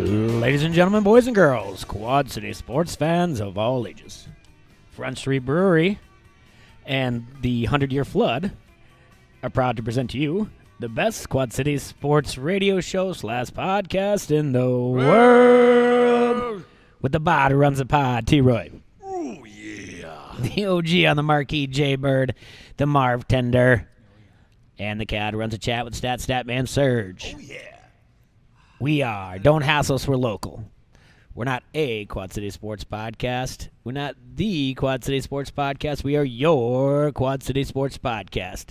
Ladies and gentlemen, boys and girls, Quad City sports fans of all ages, Front Street Brewery and the 100-Year Flood are proud to present to you the best Quad City sports radio show / podcast in the world. With the bod who runs the pod, T-Roy. Oh, yeah. The OG on the marquee, J-Bird, the Marv Tender, and the cat who runs a chat with Statman, Surge. Oh, yeah. We are Don't Hassle Us, we're local. We're not a Quad City Sports Podcast. We're not the Quad City Sports Podcast. We are your Quad City Sports Podcast.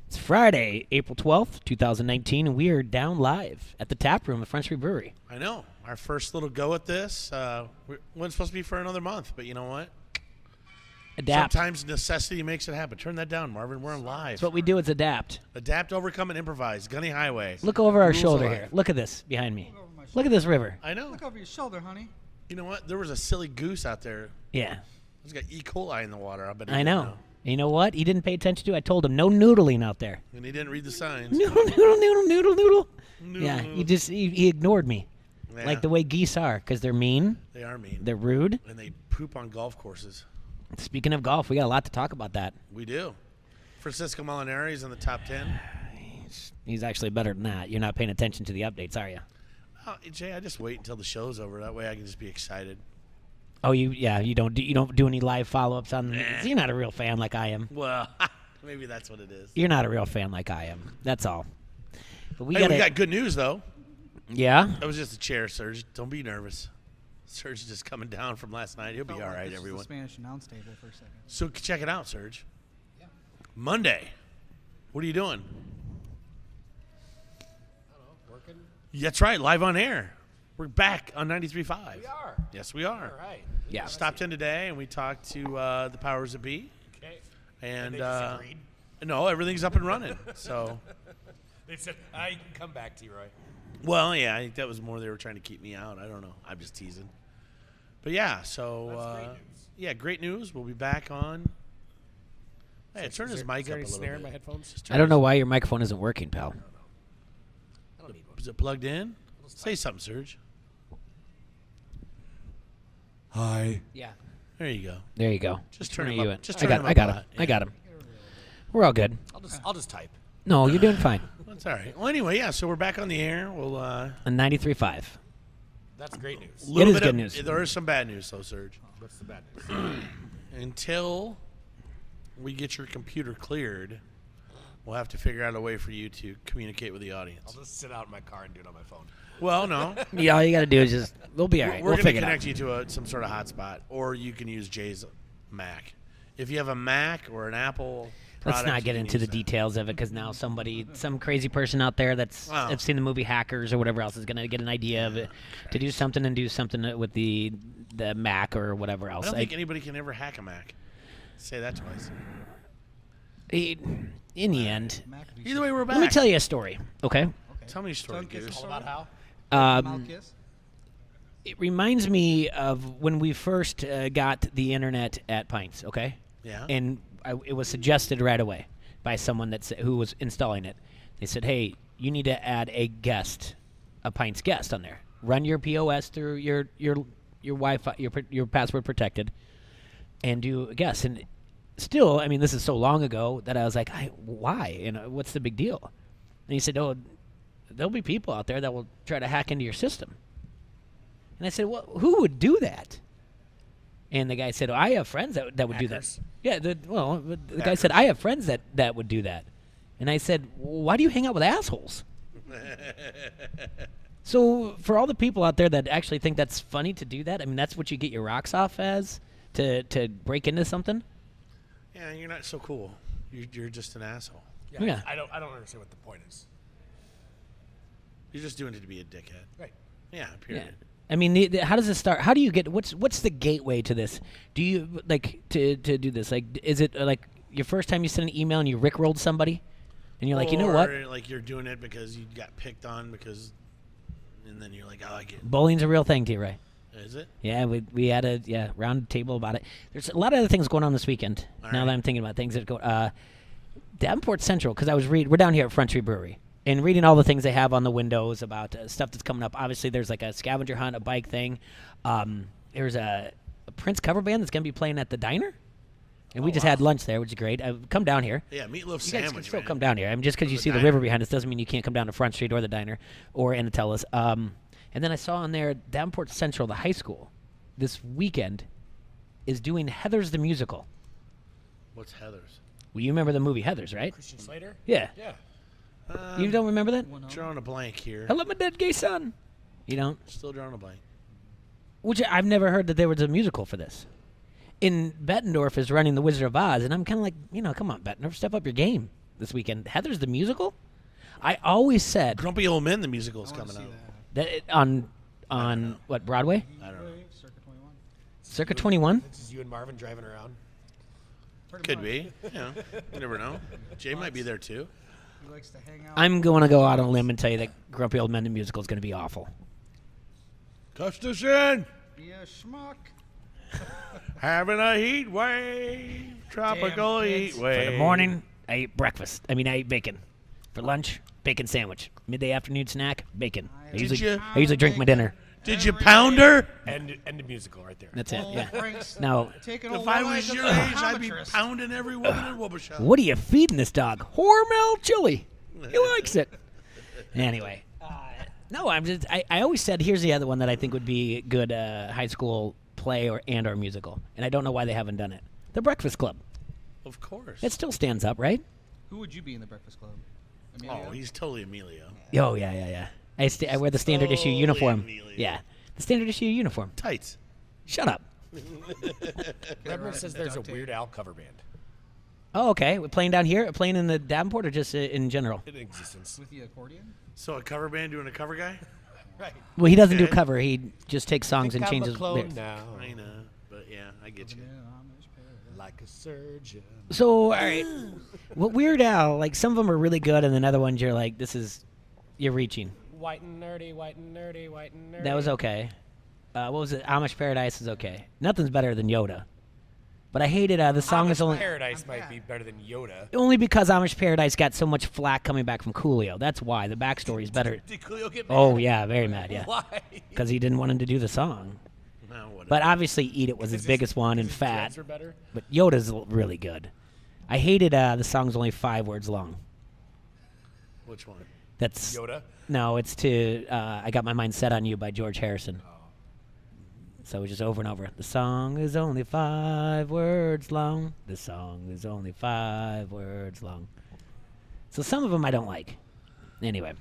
It's Friday, April 12th, 2019, and we are down live at the tap room at Front Street Brewery. I know. Our first little go at this. We wasn't supposed to be for another month, but you know what? Adapt. Sometimes necessity makes it happen. Turn that down, Marvin. We're on live. That's what we do, it's adapt. Adapt, overcome, and improvise. Gunny Highway. Look over our Rules shoulder of life. here. Look at this behind me. Look at this river. I know. Look over your shoulder, honey. You know what? There was a silly goose out there. Yeah. He's got E. coli in the water. I bet he I didn't know. You know what? He didn't pay attention to. I told him no noodling out there. And he didn't read the signs. Noodle, noodle, noodle, noodle, noodle. Noodle, Yeah, noodle. he ignored me. Yeah, Like the way geese are, because they're mean, they are mean. they're rude. And they poop on golf courses. Speaking of golf, we got a lot to talk about that. We do. Francisco Molinari is in the top 10. He's actually better than that. You're not paying attention to the updates, are you? Oh, Jay, I just wait until the show's over. That way I can just be excited. Oh, you don't do any live follow-ups on. You're not a real fan like I am. Well, maybe that's what it is. You're not a real fan like I am. That's all. But We got good news, though. Yeah. That was just a chair, Serge. Don't be nervous. Serge is just coming down from last night. He'll be all right, everyone. The Spanish announce table for a second. So check it out, Serge. Yeah. Monday. What are you doing? I don't know, working? That's right, live on air. We're back on 93.5. We are. Yes, we are. All right. Yeah. Stopped in today, and we talked to the powers that be. Okay. And they disagreed? no, everything's up and running. So, They said, I can come back to you, Roy. well, yeah, I think that was more they were trying to keep me out. I don't know. I'm just teasing. But yeah, so That's great news. yeah, great news. We'll be back on. Hey, turn his mic Is there up a any little snare in bit. my headphones? Just turn I don't his- know why your microphone isn't working, pal. I don't need one. Is it plugged in? Say something, Serge. Hi. Yeah. There you go. There you go. Just turn Turn him you up. in. Just I turn got him I up got a him. lot. I got him. We're all good. I'll just type. No, you're doing fine. That's all right. Well, anyway, yeah. So we're back on the air. We'll On 93.5. That's great news. little is bit good of- news. There is some bad news, though, Serge. What's the bad news? Until we get your computer cleared, we'll have to figure out a way for you to communicate with the I'll audience. just sit out in my car and do it on my phone. Well, no. Yeah, all you got to do is just, we'll be all right. We're We'll going to figure it out. connect you to some sort of hotspot, or you can use Jay's Mac. If you have a Mac or an Apple Let's product, not you get can into the use that. details of it because now some crazy person out there that's Wow. have seen the movie Hackers or whatever else is going to get an idea of it to do something with the Mac or whatever I else. don't think anybody can ever hack a Mac. Say that twice. In the end, Either way, we're back. let me tell you a story, okay? Tell me a story, Tongue kiss Goose. All about how? Um, Kiss? it reminds me of when we first got the internet at Pints, okay? Yeah. And it was suggested right away by someone who was installing it. They said, "Hey, you need to add a Pints guest on there. Run your POS through your Wi-Fi, your password protected, and do a guest." And still, I mean, this is so long ago that I was like, "Why? What's the big deal?" And he said, "Oh, there'll be people out there that will try to hack into your system." And I said, "Well, who would do that?" And the guy said, I have friends that would do that. Hackers. Yeah, the guy said, I have friends that would do that. And I said, why do you hang out with assholes? So for all the people out there that actually think that's funny to do that, I mean, that's what you get your rocks off as, to break into something? Yeah, you're not so cool. You're just an asshole. Yeah. I don't understand what the point is. You're just doing it to be a dickhead. Right. Yeah, Yeah. period. I mean, how does it start? How do you get, what's the gateway to this? Do you, like, to do this? Like, is it, like, your first time you send an email and you rickrolled somebody? And you're like, you know what? Or, like, you're doing it because you got picked on because, and then you're like, I like it. Bullying's a real thing, T-Ray. Is it? Yeah, we had a round table about it. There's a lot of other things going on this weekend. All Now right. that I'm thinking about things that go, Davenport Central, because we're down here at Front Street Brewery, and reading all the things they have on the windows about stuff that's coming up. Obviously, there's like a scavenger hunt, a bike thing. There's a Prince cover band that's going to be playing at the diner. And we just had lunch there, which is great. Come down here. Yeah, meatloaf You guys sandwich. can still man. come down here. I mean, just because you see the diner. river behind us doesn't mean you can't come down to Front Street or the diner or Anatella's. And then I saw on there Davenport Central, the high school, this weekend is doing Heathers the Musical. What's Heather's? Well, you remember the movie Heathers, right? Christian Slater? Yeah. Yeah. You don't remember that? Drawing a blank here. Hello, my dead gay son. You don't? Still drawing a blank. Which I've never heard that there was a musical for this. In Bettendorf is running The Wizard of Oz, and I'm kind of like, come on, Bettendorf, step up your game this weekend. Heather's the musical? I always said Grumpy Old Men, the musical is I wanna coming see out. that. that on what, Broadway? I don't know. Circa 21. Circa 21? This is you and Marvin driving around. Pretty Could much. be. Yeah, you never know. Jay might be there too. He likes to hang out. I'm going to go out on a limb and tell you that Grumpy Old Men the musical is going to be awful. Gustafson, Be a schmuck. having a heat wave, tropical Damn heat kids. wave. For the morning, I ate breakfast. I ate bacon. For lunch, bacon sandwich. Midday afternoon snack, bacon. I Did usually, you- I usually drink my dinner. Did you Every pound day. her? And the musical right there. That's it. Old Yeah. Frank's Now, taking a If I walk was to your the age, I'd be optometrist. pounding every woman in Wobbleshop. what are you feeding this dog? Hormel chili. He likes it. Anyway, no, I always said here's the other one that I think would be a good high school play or musical, and I don't know why they haven't done it. The Breakfast Club. Of course. It still stands up, right? Who would you be in the Breakfast Club? Oh, Emilio? he's totally Emilio. Oh yeah. I wear the standard issue Totally uniform. Amelia. Yeah, the standard issue uniform. Tights. Shut up. Redmond says there's a duct tape. Weird Al cover band Oh, okay. We're playing down here, playing in the Davenport, or just in general. in existence. With the accordion? So a cover band doing a cover guy? Right. Well, he doesn't do Okay. cover. He just takes songs and Think I'm a changes clone lyrics. now, I know, but yeah, I get you. like a surgeon. So, all right. Well, Weird Al, like some of them are really good, and then other ones you're like, you're reaching. White and nerdy, white and nerdy, white and nerdy. That was okay. What was it? Amish Paradise is okay. Nothing's better than Yoda. But I hated the song is only Paradise might be better than Yoda. only because Amish Paradise got so much flack coming back from Coolio. That's why the backstory is better. Did Coolio get mad? Oh yeah, very mad. Yeah, Why? because he didn't want him to do the song. No, whatever. But obviously, Eat It was his biggest one and His fat. dreads were better. But Yoda's really good. I hated the song's only 5 words long. Which one? That's Yoda. no, it's to I Got My Mind Set on You by George Harrison. So it was just over and over. The song is only 5 words long. The song is only 5 words long. So some of them I don't like. Anyway.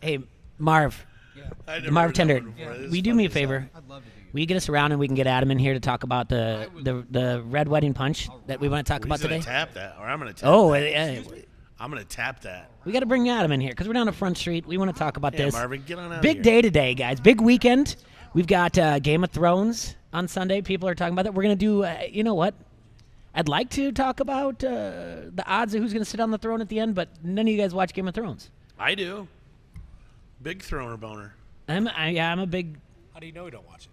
Hey, Marv. Yeah. I never Marv heard that Tender, one before. Yeah. This is will you do fun me a as favor? hell. I'd love to do. Will you get us around and we can get Adam in here to talk about I would- the Red Wedding Punch that we want to talk about He's gonna today? tap that, or I'm gonna tap. Oh, that. I'm gonna tap that. we got to bring Adam in here because we're down at Front Street. We want to talk about Yeah, this. Marvin, get on out. Big of day here. today, guys. Big weekend. We've got Game of Thrones on Sunday. People are talking about that. We're going to do, you know what? I'd like to talk about the odds of who's going to sit on the throne at the end, but none of you guys watch Game of Thrones. I do. Big throner boner. I'm a big. How do you know we don't watch it?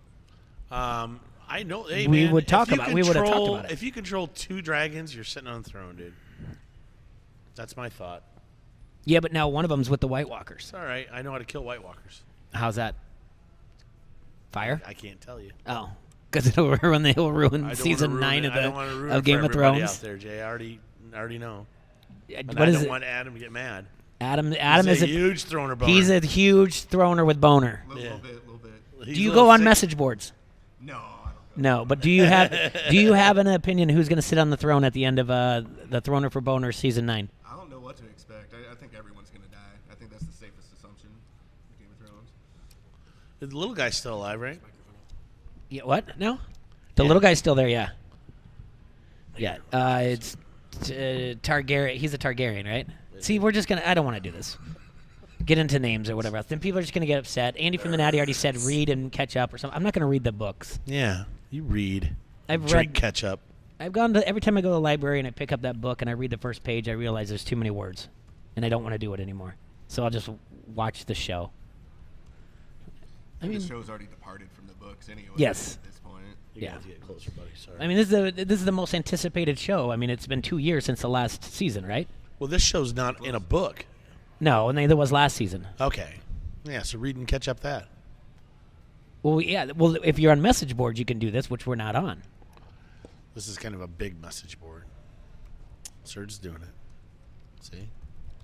I know. Hey, We man, would talk if you about- we would have talked control- about it. If you control 2 dragons, you're sitting on the throne, dude. That's my thought. Yeah, but now one of them's with the White Walkers. It's all right. I know how to kill White Walkers. How's that? Fire? I can't tell you. Oh, because it'll ruin I don't wanna season ruin 9 it. of I don't wanna ruin of it Game for of everybody Thrones. out there, Jay. I already know. And What I is don't it? want Adam to get mad. Adam He's is a huge throner boner. he's a huge throner with boner. Yeah. Little bit. He's Do you a go little on sick. message boards? No, I don't. No, but do you have an opinion who's going to sit on the throne at the end of the Throner for Boner season 9? I don't know what to expect. I think everyone's gonna die. I think that's the safest assumption. For Game of Thrones. The little guy's still alive, right? Yeah, what? No, the Yeah. little guy's still there. Yeah, yeah. It's Targaryen. He's a Targaryen, right? See, we're just gonna. I don't want to do this. Get into names or whatever else. Then people are just gonna get upset. Andy from the Natty already said read and catch up or something. I'm not gonna read the books. Yeah. You read. I've Drink read. ketchup. I've gone to every time I go to the library and I pick up that book and I read the first page. I realize there's too many words, and I don't want to do it anymore. So I'll just watch the show. I mean, the show's already departed from the books anyway. Yes. At this point. You're Yeah. gonna have to get closer, buddy. Sorry. I mean, this is the most anticipated show. I mean, it's been 2 years since the last season, right? Well, this show's not in a book. No, and neither was last season. Okay. Yeah, so read and catch up that. Well, yeah. Well, if you're on message boards, you can do this, which we're not on. This is kind of a big message board. Serge's doing it. See?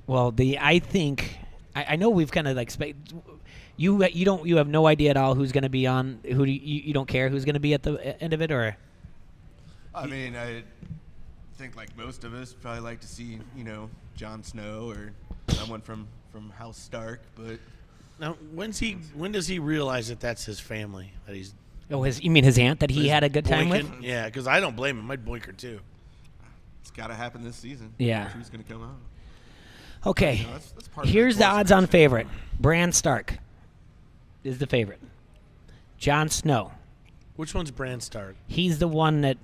Well, I think I know we've kind of like you have no idea at all who's going to be on. Who do you don't care who's going to be at the end of it, or? I mean, I think like most of us probably like to see, Jon Snow or someone from House Stark, but Now, when does he realize that that's his family? That he's Oh, you mean his aunt that he had a good time with? boinking? Yeah, because I don't blame him. I'd boink her too. it's got to happen this season. Yeah. Who's going to come out? Okay. That's part of Here's the close odds-on matchup. favorite. Bran Stark is the favorite. Jon Snow. Which one's Bran Stark? He's the one that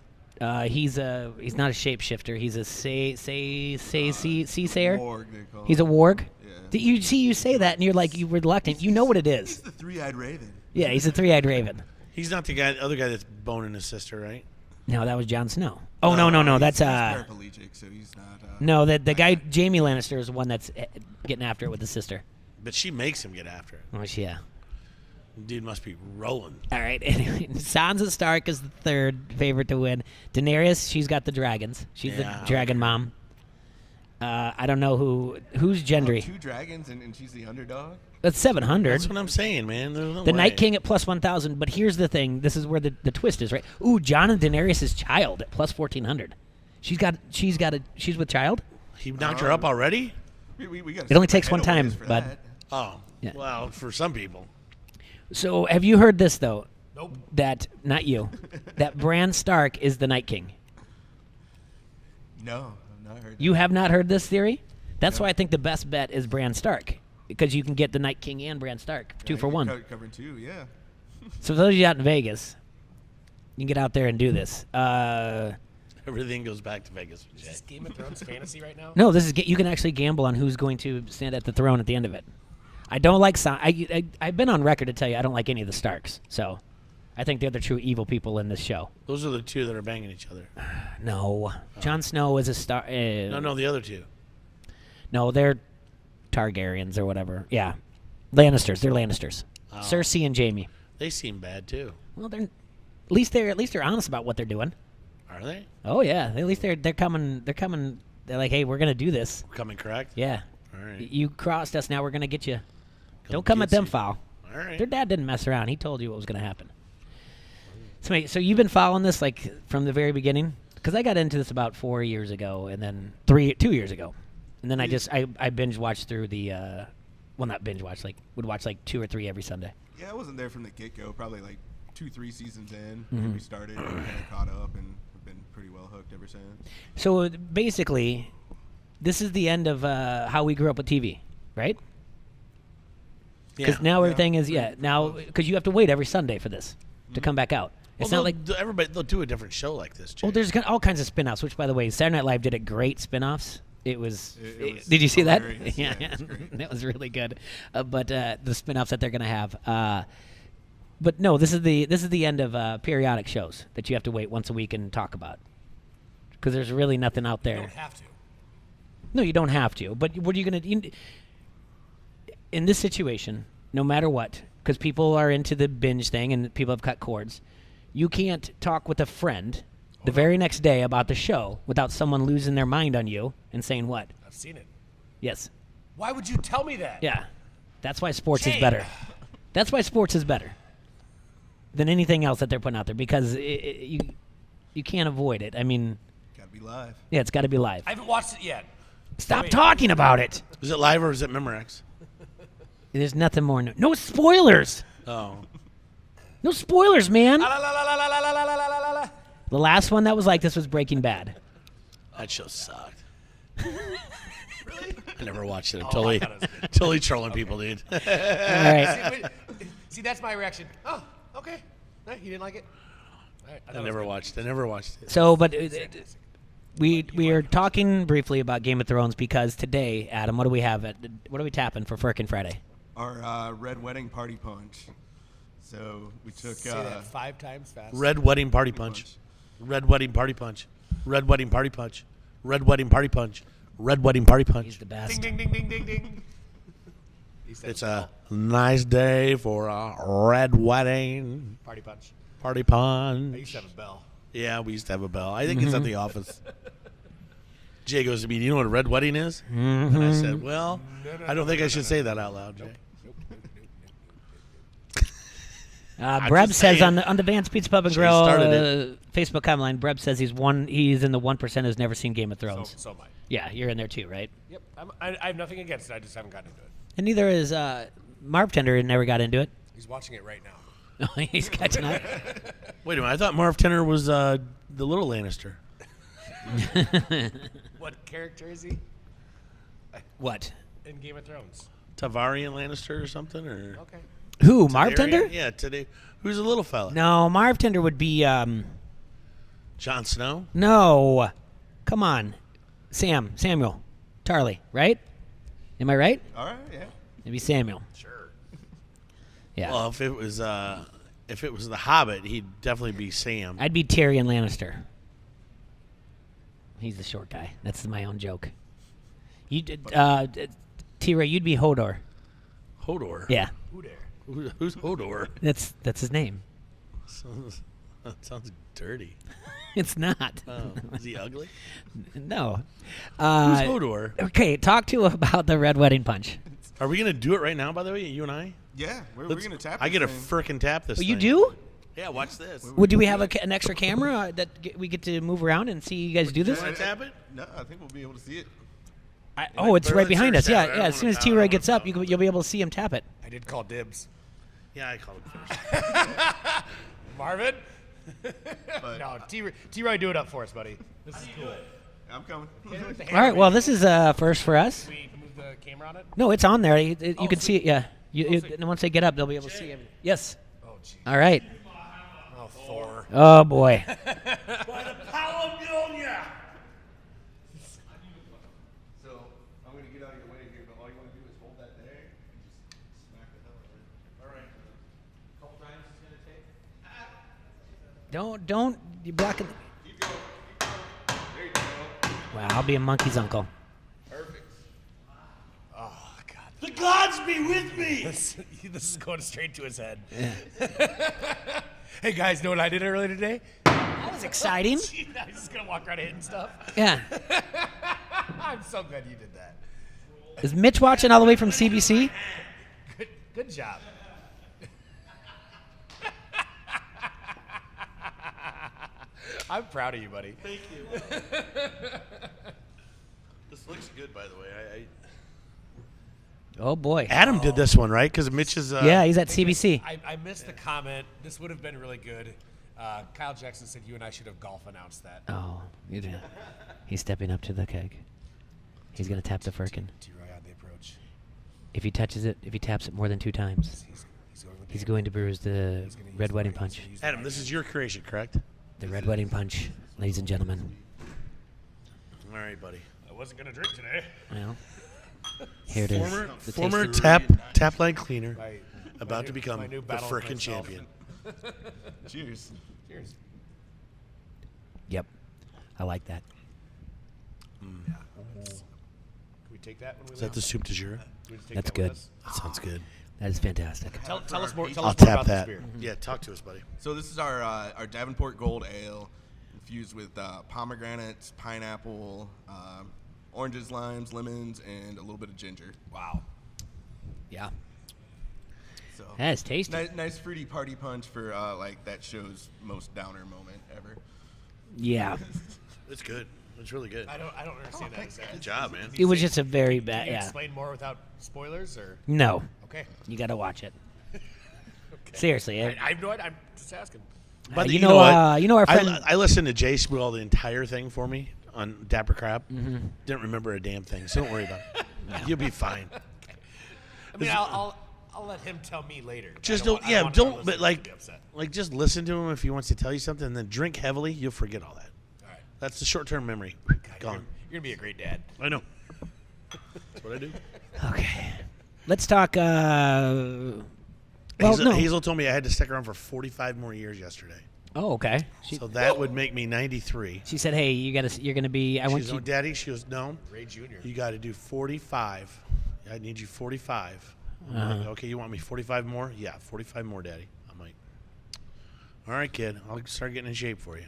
he's not a shapeshifter. He's a seasayer. Warg, they call He's a him. warg. Yeah. You say that and you're like you reluctant. You know what it He's is. the three-eyed raven. Yeah, he's a three-eyed raven. He's not the other guy that's boning his sister, right? No, that was Jon Snow. Oh no, that's He's paraplegic, so he's not. no, the guy Jaime Lannister is the one that's getting after it with his sister. But she makes him get after it. Oh yeah. Dude must be rolling. All right. Anyway, Sansa Stark is the third favorite to win. Daenerys, she's got the dragons. She's Yeah, the dragon mom. I don't know who's Gendry. 2 dragons and she's the underdog. That's 700. That's what I'm saying, man. There's no The way. Night King at plus 1,000. But here's the thing. This is where the twist is, right? Ooh, Jon and Daenerys' child at plus 1,400. She's with child. He knocked her up already? We gotta It only stick takes our one head away time, for bud. that. Oh. Yeah. Well, for some people. So have you heard this though? Nope. That not you. That Bran Stark is the Night King. No, I've not heard. You have not heard this theory? That's why I think the best bet is Bran Stark. Because you can get the Night King and Bran Stark. that. Two for one. Covering 2, yeah. So for those of you out in Vegas, you can get out there and do this. Everything goes back to Vegas with Is Jay. this Game of Thrones fantasy right now? No, you can actually gamble on who's going to stand at the throne at the end of it. I don't like I've been on record to tell you I don't like any of the Starks. So I think they're the true evil people in this show. Those are the two that are banging each other. No. Jon Snow is a star. No, the other two. No, they're Targaryens or whatever. Yeah. Lannisters. They're Lannisters. Oh. Cersei and Jaime. They seem bad too. Well, at least they're honest about what they're doing. Are they? Oh yeah. At least they're coming. They're like, hey, we're gonna do this. Coming correct? Yeah. All right. You crossed us. Now we're gonna get you. Don't come at them get you. foul. All right. Their dad didn't mess around. He told you what was gonna happen. So you've been following this like from the very beginning? Because I got into this about 4 years ago, and then 2 years ago, and then I binge watched through the. Well, not binge watch. Like would watch like 2 or 3 every Sunday. Yeah, I wasn't there from the get-go. Probably like 2-3 seasons in Mm-hmm. when we started. And kind of caught up and have been pretty well hooked ever since. So basically, this is the end of how we grew up with TV, right? Because Yeah. now Yeah. everything is now because you have to wait every Sunday for this to come back out. It's Well, not like they'll do a different show like this. Jay. well, there's all kinds of spin-offs. Which, by the way, Saturday Night Live did a great spin-offs. It was. It was Did you see that? hilarious. Yeah, Yeah, it was great. that was really good. But the spin-offs that they're gonna have. But no, this is the end of periodic shows that you have to wait once a week and talk about. Because there's really nothing out You there. don't have to. No, you don't have to. But what are you going to... In this situation, no matter what, because people are into the binge thing and people have cut cords, you can't talk with a friend the very next day about the show without someone losing their mind on you and saying what? I've seen it. Yes. Why would you tell me that? Yeah. That's why sports is Jay. better. That's why sports is better than anything else that they're putting out there because you can't avoid it. I mean, Gotta be live. yeah, it's got to be live. I haven't watched it yet. Stop Wait. talking about it. Is it live or is it Memorex? There's nothing more. No spoilers. Oh. No spoilers, man. La, la, la, la, la, la, la, la, la, la, la. The last one that was like this was Breaking Bad. That show sucked. Really? I never watched it. I'm Oh, totally, I thought it was good. totally trolling people, dude. All right. See, see, that's my reaction. Oh, okay. No, you didn't like it? All right, I thought it never was watched. I never watched it. So, but Fantastic. we are talking briefly about Game of Thrones because today, Adam, what do we have? What are we tapping for Firkin Friday? Our Red Wedding Party Punch. So we took Say that 5 times fast. Red Wedding Party Punch. Red Wedding Party Punch. Red Wedding Party Punch. Red Wedding Party Punch. Red Wedding Party Punch. He's the best. Ding, ding, ding, ding, ding, ding. He said It's a nice day for a red wedding. party punch. Party I punch. used to have a bell. Yeah, we used to have a bell. I think it's at the office. Jay goes to me, do you know what a red wedding is? And I said, well, I don't think I should say that out loud, Jay. Breb just says saying. on the Vance Pizza Pub and Jay Grill started Facebook comment line, Breb says he's in the 1% who's never seen Game of Thrones. So am I. Yeah, you're in there too, right? Yep. I have nothing against it. I just haven't gotten into it. And neither is Marv Tender and never got into it. He's watching it right now. He's catching up. Wait a minute, I thought Marv Tenner was the little Lannister. What character is he What? in Game of Thrones? Tavarian Lannister or something? Or Okay. Who? Marv Tender? Yeah, today. Who's the little fella? No, Marv Tender would be Jon Snow? no. Come on. Samuel. Tarly, right? Am I right? All right, yeah. It'd be Samuel. Sure. Yeah. Well, if it was the Hobbit, he'd definitely be Sam. I'd be Tyrion Lannister. He's the short guy. That's my own joke. You T-Ray, you'd be Hodor. Hodor. Yeah. Who dare? Who's Hodor? That's his name. That sounds dirty. It's not. Oh, is he ugly? No. Who's Hodor? Okay, talk to about the Red Wedding Punch. Are we gonna do it right now? By the way, you and I. Yeah, we're Let's- gonna tap. I this get a thing. frickin' tap this. Oh, you thing. do? Yeah, watch this. Well, do we have an extra camera we get to move around and see you guys do this? Want to tap it? No, I think we'll be able to see it. Oh, it's But right let's behind search us. Yeah, that. I yeah. don't As soon as wanna- I T-Ray don't gets wanna up, you'll be able to see him tap it. I did call dibs. Yeah, I called it first. Marvin? But No, T-Roy, do it up for us, buddy. This is cool. I'm coming. Hit it with the All right. hammer. Well, this is first for us. Can we move the camera on it? No, it's on there. You can see sweet. it. Yeah. sweet. And once they get up, they'll be able to see everything. Yes. Oh, gee. All right. Oh, Thor. Oh boy. By the power of Mjolnir. So I'm gonna get out of your way here, but all you want to do is hold that there and just smack the hell out of it. All right. A couple times it's gonna take. Don't you blocking? Keep going. Keep going. There you go. Wow, I'll be a monkey's uncle. Perfect. Oh, God. The gods be with me. This is going straight to his head. Hey, guys, know what I did earlier today? That was exciting. I'm just going to walk around hitting stuff. Yeah. I'm so glad you did that. Is Mitch watching all the way from CBC? Good job. I'm proud of you, buddy. Thank you. This looks good, by the way. Oh boy. Adam did this one, right? Because Mitch is. Yeah, he's at CBC. I missed the comment. This would have been really good. Kyle Jackson said you and I should have golf announced that. Oh, you did. He's stepping up to the keg. He's gonna tap the firkin. T-Roy on the approach. If he touches it, if he taps it more than 2 times, He's going with he's going to bruise the he's gonna use Red the Wedding right- Punch. he's gonna use the Adam, right this hand. is your creation, correct? The Red Wedding Punch, ladies and gentlemen. All right, buddy. I wasn't going to drink today. Well, here it is. The Former tasty- tap line cleaner, My about new- to become my new the battle with frickin' myself. champion. Cheers. Cheers. Yep. I like that. Can we take that when we Is that leave? the soup de jour? Can we just take That's that with good. us? That sounds good. That is fantastic. Tell us more. Tell I'll us more tap about that. this beer. Yeah, talk to us, buddy. So this is our Davenport Gold Ale, infused with pomegranates, pineapple, oranges, limes, lemons, and a little bit of ginger. Wow. Yeah. So That is tasty. nice fruity party punch for like that show's most downer moment ever. Yeah. It's good. It's really good. I don't understand that. Is that Good job, man. It was just a very bad. Can you Yeah. explain more without spoilers, or No. okay? You got to watch it. Seriously. I have no idea. I'm just asking. But you know what? you know our friend. I listened to Jay spoil the entire thing for me on Dapper Crab. Didn't remember a damn thing, so don't worry about it. You'll be fine. I mean, I'll let him tell me later. Just I don't, want- I yeah, want our don't. But listeners to be upset. like, just listen to him if he wants to tell you something, and then drink heavily. You'll forget all that. All right. That's the short-term memory. God, Gone. You're gonna be a great dad. I know. That's what I do. Okay. Let's talk. Well, Hazel, no. Hazel told me I had to stick around for 45 more years yesterday. Oh, okay. So that would make me 93. She said, "Hey, you're gonna be." I want She's you. no daddy. She goes, no. Ray Jr. You got to do 45. I need you 45. I'm like, okay, you want me 45 more? Yeah, 45 more, daddy. I'm like, all right, kid. I'll start getting in shape for you.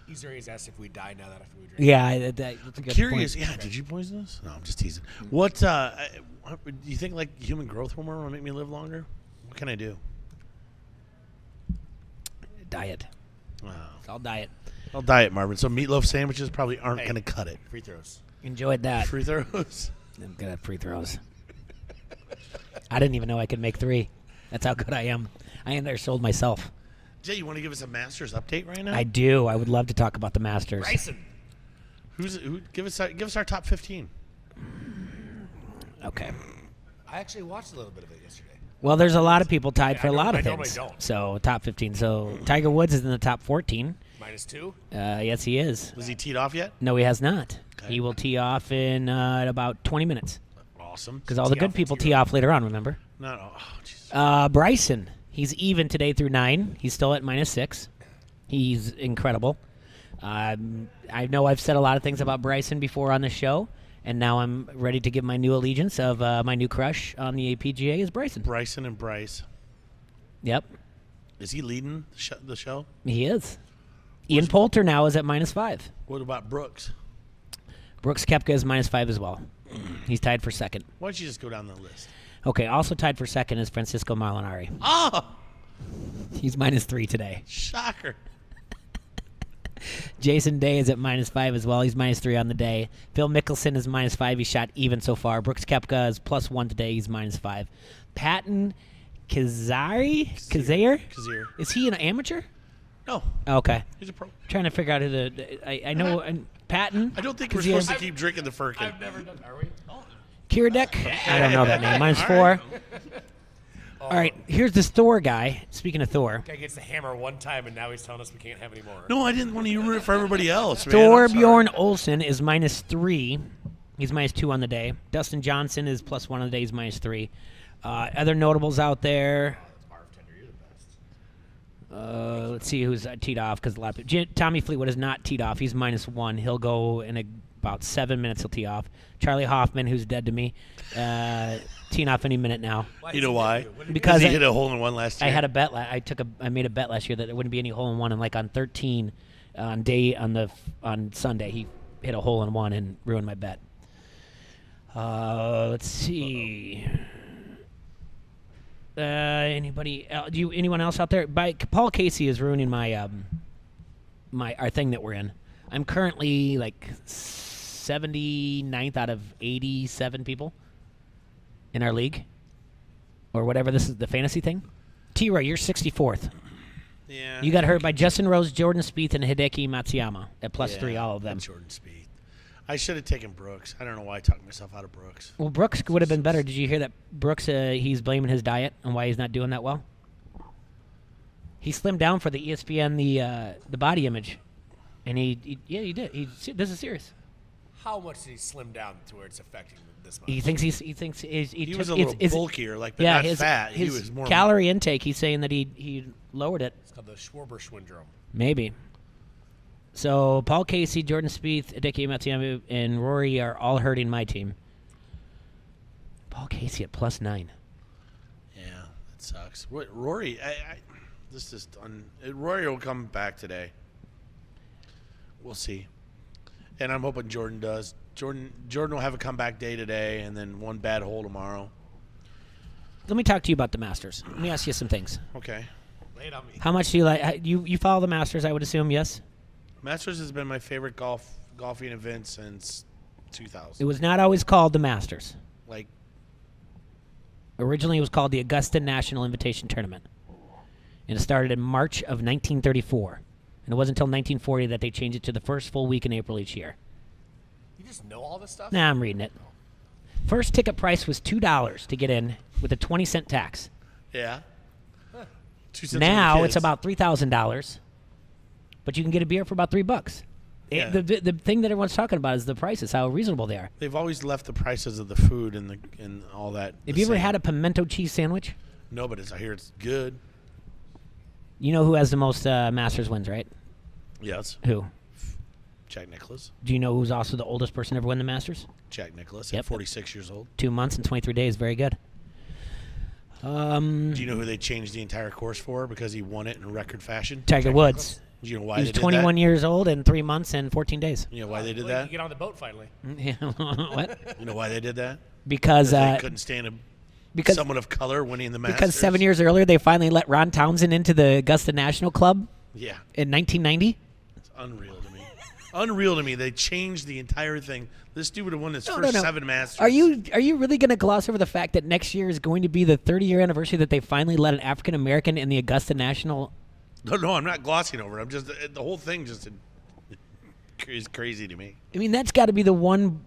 He's always asked if we die now that after we drink. Yeah, that's a good Curious. point. Yeah, did you poison us? No, I'm just teasing. What do you think, like, human growth hormone will make me live longer? What can I do? Diet. Wow. It's all diet. I'll diet, Marvin. So meatloaf sandwiches probably aren't Hey. going to cut it. Free throws. Enjoyed that. Free throws. I'm good at free throws. I didn't even know I could make 3. That's how good I am. I undersold myself. Jay, you want to give us a Masters update right now? I do. I would love to talk about the Masters. Bryson. Who? Give us our top 15. Okay. I actually watched a little bit of it yesterday. Well, there's a lot of people tied for a lot of I normally things. don't. So top 15. So Tiger Woods is in the top 14. -2. Yes, he is. Was he teed off yet? No, he has not. Okay. He will tee off in about 20 minutes Awesome. because all the Tee good off people and tee off later on. Remember? Not. Oh, jeez. Bryson. He's even today through 9. He's still at -6. He's incredible. I know I've said a lot of things about Bryson before on the show, and now I'm ready to give my new allegiance of my new crush on the APGA is Bryson. Bryson and Bryce. Yep, Is he leading the show? he is. Ian Poulter now is at -5. What about Brooks? Brooks Koepka is -5 as well. He's tied for second. Why don't you just go down the list? Okay, also tied for second is Francisco Molinari. Oh, He's -3 today. shocker. Jason Day is at -5 as well. He's -3 on the day. Phil Mickelson is -5. He shot even so far. Brooks Koepka is +1 today. He's -5. Patton Kazire? Kazir. Is he an amateur? No, Okay. he's a pro. Trying to figure out who I know Patton. I don't think we're Kazir. supposed to keep drinking the Firkin. I've never done. Are we? Oh. Kiradek? I don't know that name. -4. All right, here's this Thor guy. Speaking of Thor. Guy gets the hammer one time, and now he's telling us we can't have any more. No, I didn't want to ruin it for everybody else. Man. I'm sorry. Thorbjorn Olsen is -3. He's -2 on the day. Dustin Johnson is +1 on the day. He's -3. Other notables out there. Bartender, you're the best. Let's see who's teed off because a lot of people. Tommy Fleetwood is not teed off. He's -1. He'll go in about 7 minutes. He'll tee off. Charlie Hoffman, who's dead to me, teeing off any minute now. You know why? Because he I- hit a hole in one last year. I had a bet. I made a bet last year that there wouldn't be any hole in one, and like on 13, on Sunday, he hit a hole in one and ruined my bet. Let's see. Anybody? Anyone else out there? Paul Casey is ruining my our thing that we're in. I'm currently like 79th out of 87 people in our league, or whatever. This is the fantasy thing. T-Roy, you're 64th. Yeah. You got hurt by Justin Rose, Jordan Spieth, and Hideki Matsuyama at +3, all of them. Jordan Spieth. I should have taken Brooks. I don't know why I talked myself out of Brooks. Well, Brooks would have been better. Did you hear that Brooks, he's blaming his diet and why he's not doing that well? He slimmed down for the ESPN, the body image. And he did. This is serious. How much did he slim down to where it's affecting this much? He thinks he He was a little bulkier, but yeah, not his, fat. His He was more calorie intake. He's saying that he lowered it. It's called the Schwarber syndrome. Maybe. So Paul Casey, Jordan Spieth, Hideki Matsuyama, and Rory are all hurting my team. Paul Casey at +9. Yeah, that sucks. Rory, this is Rory will come back today. We'll see. And I'm hoping Jordan does. Jordan will have a comeback day today and then one bad hole tomorrow. Let me talk to you about the Masters. Let me ask you some things. Okay. Lay it on me. How much do you like? You follow the Masters? I would assume yes. Masters has been my favorite golfing event since 2000. It was not always called the Masters. Like, Originally, it was called the Augusta National Invitation Tournament, and it started in March of 1934. And it wasn't until 1940 that they changed it to the first full week in April each year. You just know all this stuff? Nah, I'm reading it. First ticket price was $2 to get in with a 20-cent tax. yeah. 2 cents for the Now kids. it's about $3,000, but you can get a beer for about $3. Yeah. The thing that everyone's talking about is the prices, how reasonable they are. They've always left the prices of the food and all that. Have the you ever same. had a pimento cheese sandwich? No, but I hear it's good. You know who has the most Masters wins, right? Yes. Who? Jack Nicklaus. Do you know who's also the oldest person to ever win the Masters? Jack Nicklaus Yep. at 46 years old. 2 months and 23 days. Very good. Do you know who they changed the entire course for because he won it in record fashion? Tiger Woods. Do you know why He's they did 21 that? years old and 3 months and 14 days. You know why they did Well, that? You get on the boat finally. Yeah. What? You know why they did that? Because They couldn't stand because someone of color winning the Masters. because 7 years earlier they finally let Ron Townsend into the Augusta National Club Yeah, in 1990. it's unreal to me. Unreal to me. They changed the entire thing. This dude would have won his No, first no, no. 7 Masters. Are you really going to gloss over the fact that next year is going to be the 30-year anniversary that they finally let an African American in the Augusta National? No, I'm not glossing over it. I'm just the whole thing just is crazy to me. I mean, that's got to be the one.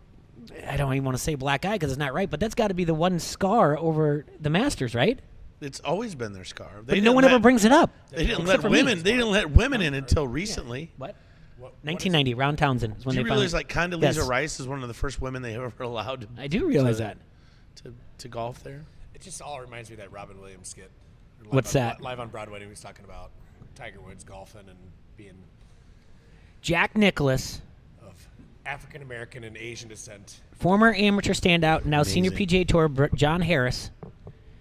I don't even want to say black eye because it's not right, but that's got to be the one scar over the Masters, right? It's always been their scar. But no one ever brings it up. They didn't Except let for me. women. They didn't let women in until recently. What? What 1990, Ron Townsend is when Do you they realize finally. like Condoleezza Yes. Rice is one of the first women they ever allowed I do realize to- that. to golf there? It just all reminds me of that Robin Williams skit. Live What's on, that? Live on Broadway, he was talking about Tiger Woods golfing and being Jack Nicklaus, of African American and Asian descent. former amateur standout, now senior Amazing. PGA Tour, John Harris,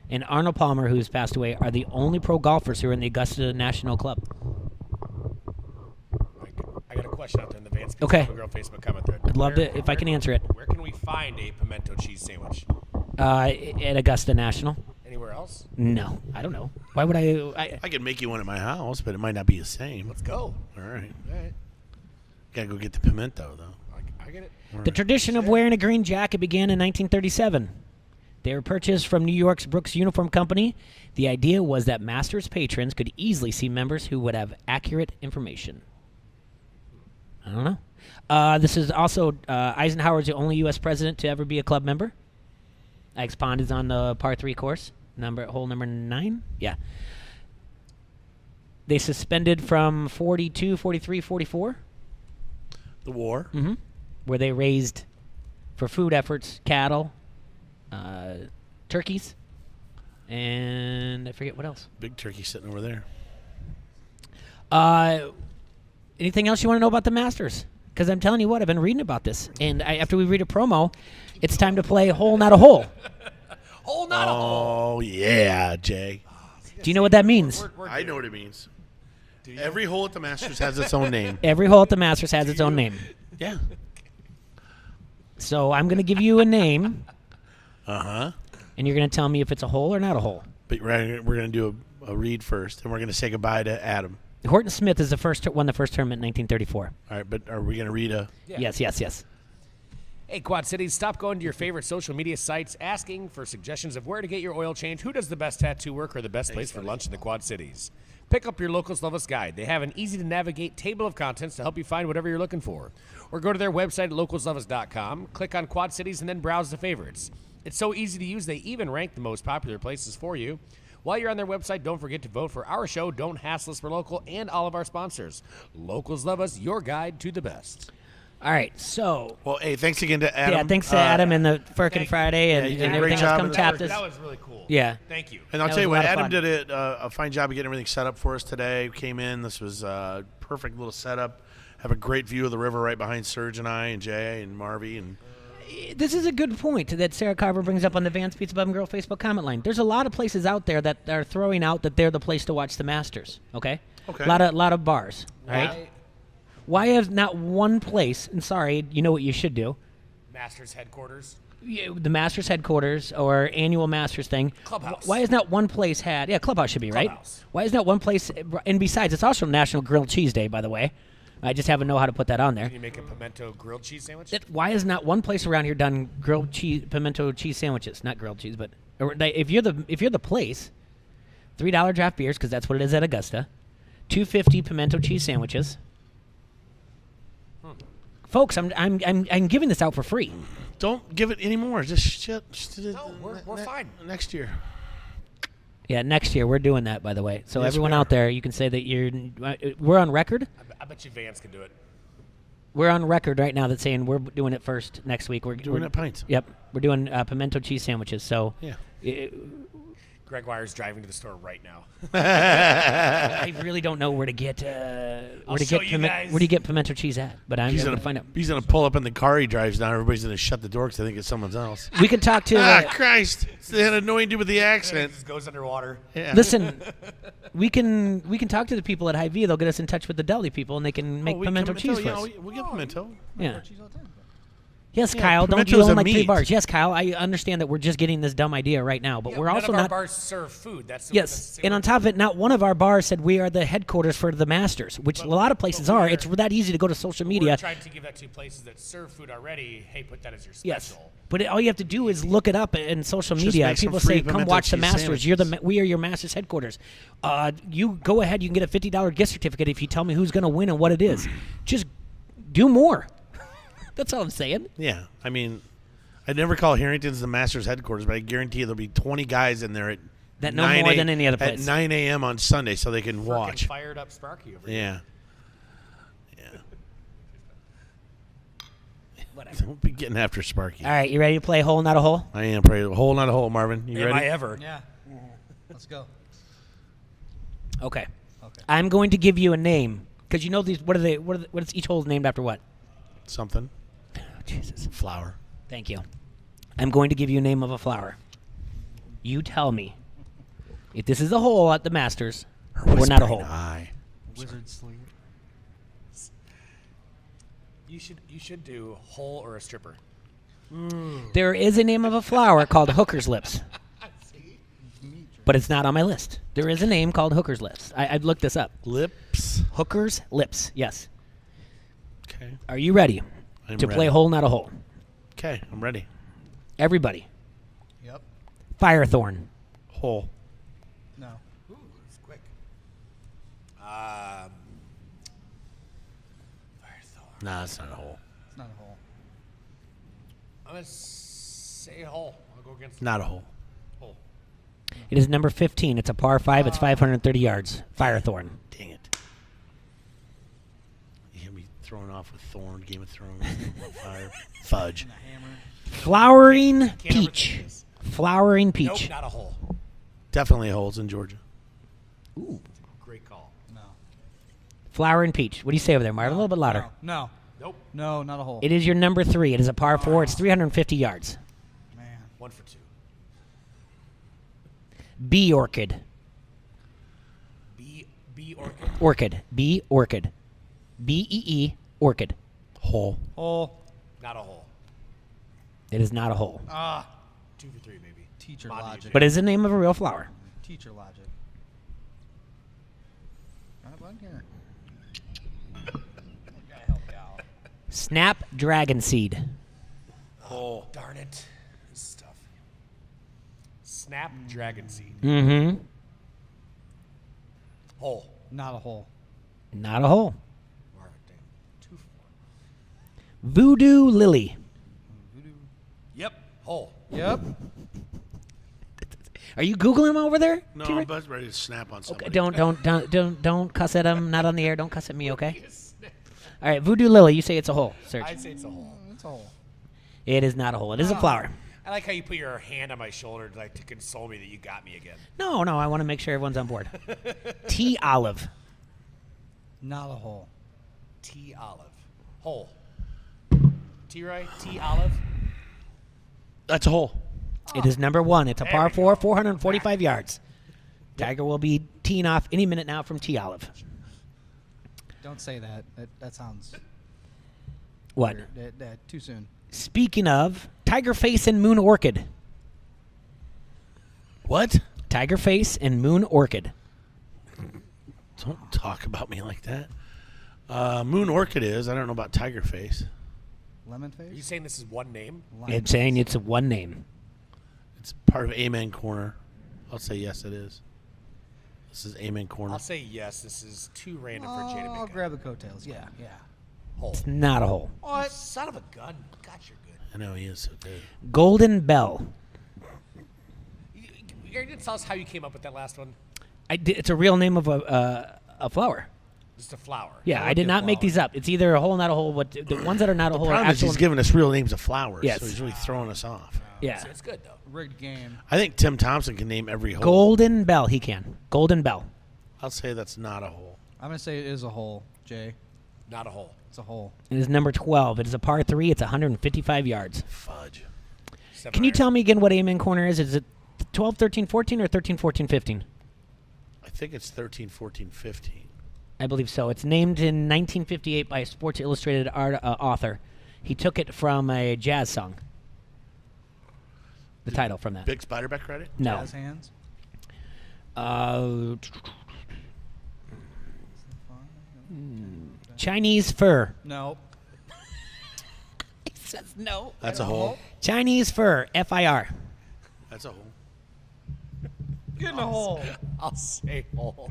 and Arnold Palmer, who's passed away, are the only pro golfers who are in the Augusta National Club. I got a question out there in the Vans Okay. Girl Facebook comment thread. I'd love to, if I can answer it. Where can we find a pimento cheese sandwich? At Augusta National? Anywhere else? No, I don't know. Why would I I could make you one at my house, but it might not be the same. Let's go. All right. All right. Gotta go get the pimento though. I get it. The tradition of wearing a green jacket began in 1937. They were purchased from New York's Brooks Uniform Company. The idea was that Masters patrons could easily see members who would have accurate information. I don't know. This is also Eisenhower's the only U.S. president to ever be a club member. Ike's Pond is on the par 3 course, hole number 9. Yeah. They suspended from 42, 43, 44. The war. Mm-hmm. Where they raised for food efforts cattle, turkeys, and I forget what else. Big turkey sitting over there. Anything else you want to know about the Masters? Because I'm telling you what, I've been reading about this, and after we read a promo, it's time to play Hole Not a Hole. Hole not a hole. Oh yeah, Jay. Do you know what that means? I know what it means. Every hole at the Masters has its own name. Every hole at the Masters has its own name. Yeah. So I'm going to give you a name, Uh-huh. and you're going to tell me if it's a hole or not a hole. But we're going to do a read first, and we're going to say goodbye to Adam. Horton Smith is won the first tournament in 1934. All right, but are we going to read a... Yeah. Yes. Hey, Quad Cities, stop going to your favorite social media sites asking for suggestions of where to get your oil change, who does the best tattoo work, or the best place for lunch in the Quad Cities. Pick up your Locals Love Us guide. They have an easy-to-navigate table of contents to help you find whatever you're looking for. Or go to their website at localsloveus.com, click on Quad Cities, and then browse the favorites. It's so easy to use, they even rank the most popular places for you. While you're on their website, don't forget to vote for our show, Don't Hassle Us for Local, and all of our sponsors. Locals Love Us, your guide to the best. All right, so Well, hey, thanks again to Adam. yeah, thanks to Adam and the Firkin thank- Friday and, you did and a great everything job else. Come in tap that. us. That was really cool. Yeah. Thank you. And I'll That tell you was a what, lot of Adam fun. did a fine job of getting everything set up for us today. We came in. This was a perfect little setup. Have a great view of the river right behind Serge and I and Jay and Marvy. And This is a good point that Sarah Carver brings up on the Vans Pizza Pub and Grill Facebook comment line. There's a lot of places out there that are throwing out that they're the place to watch the Masters. Okay. Okay. A lot of bars. Right. Why has not one place? And sorry, you know what you should do. Masters headquarters. The Masters headquarters or annual Masters thing. Clubhouse. Why has not one place had? Yeah, Clubhouse should be right. Clubhouse. Why is not one place? And besides, it's also National Grilled Cheese Day, by the way. I just haven't know how to put that on there. Can you make a pimento grilled cheese sandwich? Why is not one place around here done grilled cheese, pimento cheese sandwiches? Not grilled cheese, but if you're the place, $3 draft beers because that's what it is at Augusta, $2.50 pimento cheese sandwiches. Folks, I'm giving this out for free. don't give it any more. Just shit. No, we're fine. Next year. Yeah, next year we're doing that. By the way, so Yes, everyone we are. out there, you can say that we're on record. I bet you Vans can do it. We're on record right now that's saying we're doing it first next week. We're Doing it pints. Yep, we're doing pimento cheese sandwiches. So Yeah. Greg Wire's driving to the store right now. I really don't know where to get where show you guys. where do you get pimento cheese at? But I'm He's going gonna to find out. He's gonna pull up in the car he drives down. Everybody's gonna shut the door because they think it's someone else. We can talk to. Christ! It's that annoying dude with the accent. Just goes underwater. Yeah. Listen, we can talk to the people at Hy-Vee. They'll get us in touch with the deli people, and they can make pimento cheese for us. We'll get pimento. Yeah. Cheese all the time. Yes, Yeah, Kyle. Don't you pimento's own a like 3 meat. bars? Yes, Kyle. I understand that we're just getting this dumb idea right now, but we're None also of our not. bars serve food. That's Yes, and on top of it, not one of our bars said we are the headquarters for the Masters, which a lot of places are. It's that easy to go to social media. We're trying to give that to places that serve food already. Hey, put that as your special. Yes, but all you have to do is look it up in social media. make some People free say, "Come pimento watch the cheese Masters. sandwiches. We are your Masters headquarters." You go ahead. You can get a $50 gift certificate if you tell me who's going to win and what it is. Just do more. That's all I'm saying. Yeah, I mean, I'd never call Harrington's the Masters headquarters, but I guarantee you there'll be 20 guys in there at That know 9 more a- than any other at place. 9 a.m. on Sunday, so they can watch. Fired up Sparky over here. Yeah. Whatever. Don't be getting after Sparky. All right, you ready to play hole, not a hole? I am pretty hole, not a hole, Marvin. You Am ready? I ever? Yeah. Let's go. Okay. Okay. I'm going to give you a name because you know these. What are they? What is each hole named after? What? Something. Oh, Jesus. Flower. Thank you. I'm going to give you a name of a flower. You tell me if this is a hole at the Masters or not a hole. Eye. Wizard Slinger. You should do hole or a stripper. There is a name of a flower called Hooker's Lips, but it's not on my list. There is a name called Hooker's Lips. I've looked this up. Lips. Hooker's Lips. Yes. Okay. Are you ready I'm to ready. play hole, not a hole? Okay, I'm ready. Everybody. Yep. Firethorn. Hole. No. Ooh, it's quick. Nah, it's not a hole. It's not a hole. I'm gonna say hole. I'll go against Not a hole. hole. It is number 15. It's a par 5. It's 530 yards. Firethorn. Dang it. You hear me throwing off with Thorn, Game of Thrones, Fire, Fudge. And a hammer. Flowering Can't peach. overthink this. Flowering peach. Nope, not a hole. Definitely holes in Georgia. Great call. No. Flowering peach. What do you say over there, Marvin? A little bit louder. No. Nope. No, not a hole. It is your number 3. It is a par 4. It's 350 yards. Man. 1 for 2. Bee orchid. B orchid. Orchid. Bee orchid. B-E-E. Orchid. Hole. Hole. Not a hole. It is not a hole. 2 for 3, maybe. Teacher Monty, logic. But it is the name of a real flower. Teacher logic. Run a button here. Gotta help you out. Snap dragon seed. Hole. Darn it. This is tough. Snap dragon seed. Mm-hmm. Hole. Not a hole. Not a hole. Marvin, damn. 2 for 1. Voodoo lily. Yep. Hole. Yep. Are you Googling them over there? No, T-Rex? I'm about ready to snap on somebody. Okay, don't cuss at him. Not on the air. Don't cuss at me, okay? All right, Voodoo lily. You say it's a hole. Search. I'd say it's a hole. It's a hole. It is not a hole. It is a flower. I like how you put your hand on my shoulder to console me that you got me again. No, I want to make sure everyone's on board. Tea olive. Not a hole. Tea olive. Hole. T-Roy, tea olive. That's a hole. It is number 1. It's a There par we 4, 445 yards. Tiger will be teeing off any minute now from tea olive. Don't say that. That sounds What? weird. Too soon. Speaking of, tiger face and moon orchid. What? Tiger face and moon orchid. Don't talk about me like that. Moon Orchid is. I don't know about Tiger Face. Lemon Are you face? saying this is one name? Lemon It's saying it's a one name. It's part of Amen Corner. I'll say yes, it is. This is Amen Corner. I'll say yes. This is too random for Jay to I'll make grab the coattails. Yeah. hole. It's not a hole. What? Son of a gun. God, you're good. I know he is so good. Golden bell. You're going to tell us how you came up with that last one? It's a real name of a flower. Just a flower. Yeah, I did not make these up. It's either a hole, not a hole. But the ones that are not a hole are Problem is actual. he's giving us real names of flowers, Yes. so he's really throwing us off. Yeah. It's good though. Rigged game. I think Tim Thompson can name every hole. Golden Bell, he can. Golden Bell. I'll say that's not a hole. I'm gonna say it is a hole, Jay. Not a hole. It's a hole. It is number 12. It is a par 3. It's 155 yards. Fudge. Can you tell me again what Amen Corner is? Is it 12, 13, 14, or 13, 14, 15? I think it's 13, 14, 15. I believe so. It's named in 1958 by a Sports Illustrated author. He took it from a jazz song. The title from that. Big Spiderback credit? No. Jazz hands. Chinese fur. No. He says no. That's a hole. Chinese fur. F-I-R. That's a hole. Get in a hole. I'll say hole.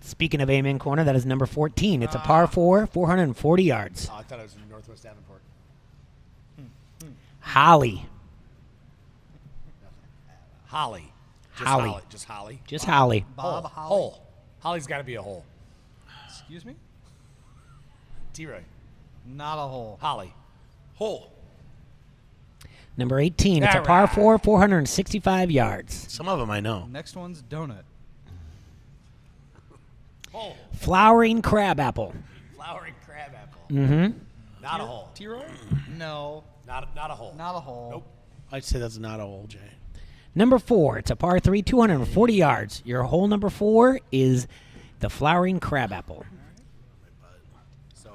Speaking of Amen Corner, that is number 14. It's a par 4, 440 yards. Oh, I thought it was in Northwest Davenport. Holly. Holly. Just Holly. Just Holly. Just Holly. Bob hole. Holly. Hole. Holly's got to be a hole. Excuse me? T-Roy. Not a hole. Holly. Hole. Number 18. It's a par Alright. 4, 465 yards. Some of them I know. Next one's donut. Hole. Flowering crabapple. Flowering crabapple. Mm-hmm. Not a hole. T-Roy? No. Not a hole. Not a hole. Nope. I'd say that's not a hole, Jay. Number 4. It's a par 3, 240 yards. Your hole number 4 is the flowering crabapple. So,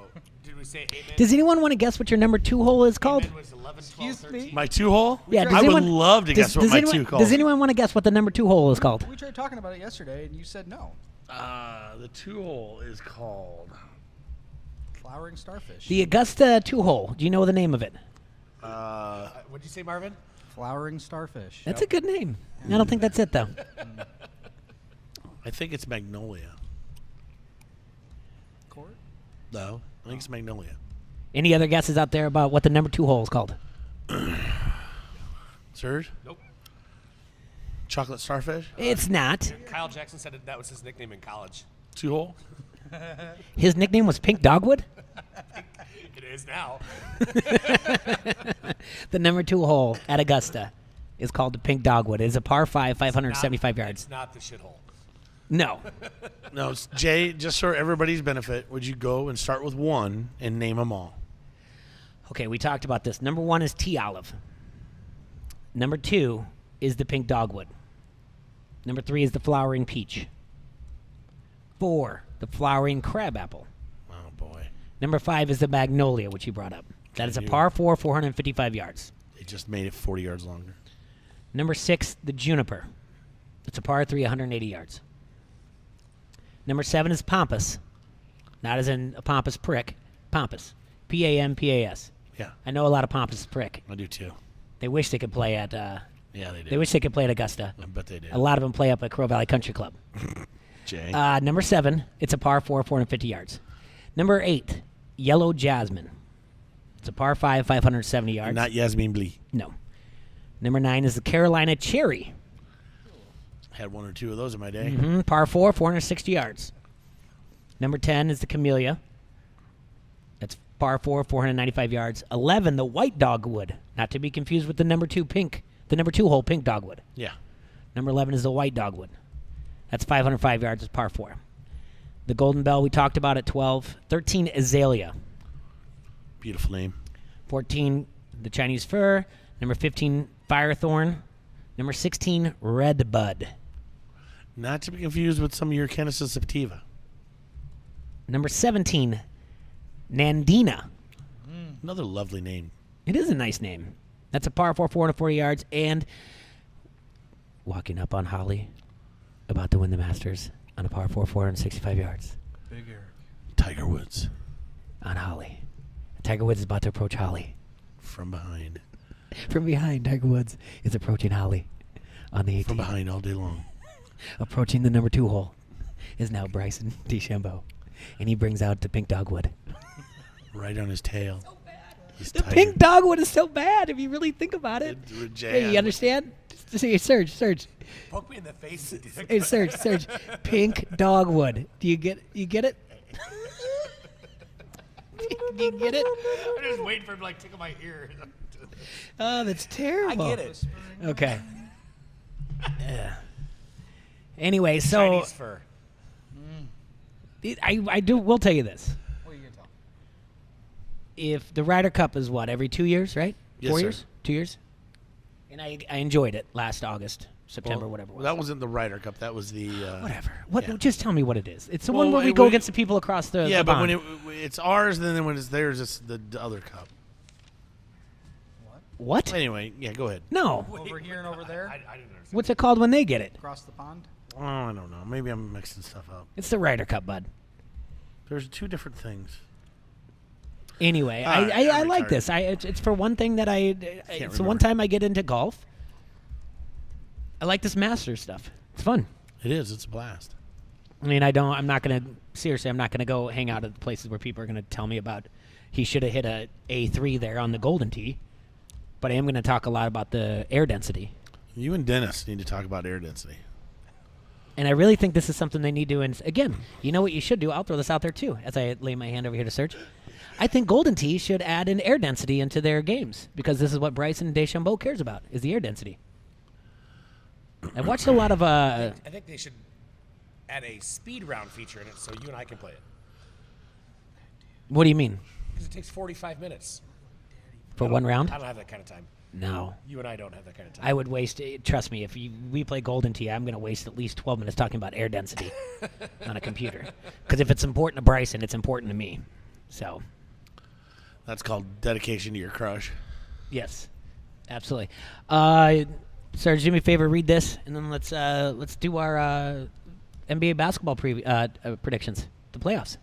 did we say amen? Does anyone want to guess what your number 2 hole is called? Amen was 11, 12, Excuse 13. me? My 2-hole? Yeah, does I would anyone- love to guess what my anyone, 2 calls. Does anyone want to guess what the number 2 hole is called? We tried talking about it yesterday, and you said no. The 2-hole is called. Flowering starfish. The Augusta 2 hole. Do you know the name of it? What'd you say, Marvin? Flowering starfish. That's a good name. I don't think that's it, though. I think it's Magnolia. Court? No, I think it's Magnolia. Any other guesses out there about what the number 2 hole is called? Serge? Nope. Chocolate Starfish? It's not. Kyle Jackson said that was his nickname in college. 2-hole? His nickname was Pink Dogwood? It is now. The number 2 hole at Augusta is called the Pink Dogwood. It is a par 5, 575 yards. It's not the shithole. No. No, Jay, just for everybody's benefit, would you go and start with 1 and name them all? Okay, we talked about this. Number 1 is tea olive. Number 2 is the Pink Dogwood. Number 3 is the flowering peach. 4, the flowering crabapple. Oh, boy. Number 5 is the magnolia, which you brought up. That is a you- par 4, 455 yards. They just made it 40 yards longer. Number 6, the juniper. It's a par 3, 180 yards. Number 7 is pampas. Not as in a pompous prick. Pampas. P-A-M-P-A-S. Yeah, I know a lot of pompous prick. I do too. They wish they could play at. Yeah, they do. They wish they could play at Augusta. I bet they do. A lot of them play up at Crow Valley Country Club. Jay. Number 7, it's a par 4, 450 yards. Number 8, yellow jasmine. It's a par 5, 570 yards. Not Yasmin Blee. No. Number 9 is the Carolina cherry. Had 1 or 2 of those in my day. Par 4, 460 yards. Number 10 is the camellia. That's par 4, 495 yards. 11, the white dogwood. Not to be confused with the number 2 pink. The number 2 hole pink dogwood. Yeah. Number 11 is the white dogwood. That's 505 yards. It's par 4. The golden bell we talked about at 12. 13, azalea. Beautiful name. 14, the Chinese fir. Number 15, firethorn. Number 16, red bud. Not to be confused with some of your Canissus sativa. Number 17, nandina. Another lovely name. It is a nice name. That's a par 4, 440 yards. And walking up on Holly, about to win the Masters on a par 4, 465 yards. Bigger. Tiger Woods. On Holly. Tiger Woods is about to approach Holly. From behind. From behind, Tiger Woods is approaching Holly on the 18th. From behind all day long. Approaching the number 2 hole is now Bryson DeChambeau. And he brings out the pink dogwood. Right on his tail. He's The pink dogwood is so bad if you really think about it. Hey, you understand? See, Serge. Poke me in the face. Hey, Serge. Pink dogwood. Do you get it? Do you get it? I'm just waiting for him to tickle my ear. Oh, that's terrible. I get it. Okay. Yeah. Anyway, so Chinese fur. we'll tell you this. What are you gonna tell? If the Ryder Cup is what, every 2 years, right? Yes, 4 sir. years? 2 years? And I enjoyed it last August, September, whatever it was. That wasn't the Ryder Cup. That was the. Whatever. What? yeah. Just tell me what it is. It's the Well, one where we it go would- against the people across the Yeah, the but pond. when it's ours, and then when it's theirs, it's the other cup. What? Anyway, yeah, go ahead. No. Over here and over there, I didn't understand. What's it called when they get it? across the pond. Oh, I don't know. Maybe I'm mixing stuff up. It's the Ryder Cup, bud. There's two different things. Anyway, All right, I I'm like retarded. this. It's for one thing that it's the remember. one time I get into golf. I like this Masters stuff. It's fun. It is. It's a blast. I mean, I'm not going to, seriously, I'm not going to go hang out at the places where people are going to tell me about he should have hit a A3 there on the golden tee. But I am going to talk a lot about the air density. You and Dennis need to talk about air density. And I really think this is something they need to, again, you know what you should do? I'll throw this out there too, as I lay my hand over here to search. I think Golden Tee should add an air density into their games, because this is what Bryson DeChambeau cares about, is the air density. I've watched a lot of, I think they should add a speed round feature in it so you and I can play it. what do you mean? Because it takes 45 minutes. For one round? I don't have that kind of time. No. You and I don't have that kind of time. I would waste, trust me, if we play Golden Tee, I'm going to waste at least 12 minutes talking about air density on a computer. Because if it's important to Bryson, it's important to me. So, That's called dedication to your crush. yes, absolutely. Sarge, do me a favor, read this, and then let's do our NBA basketball predictions, the playoffs.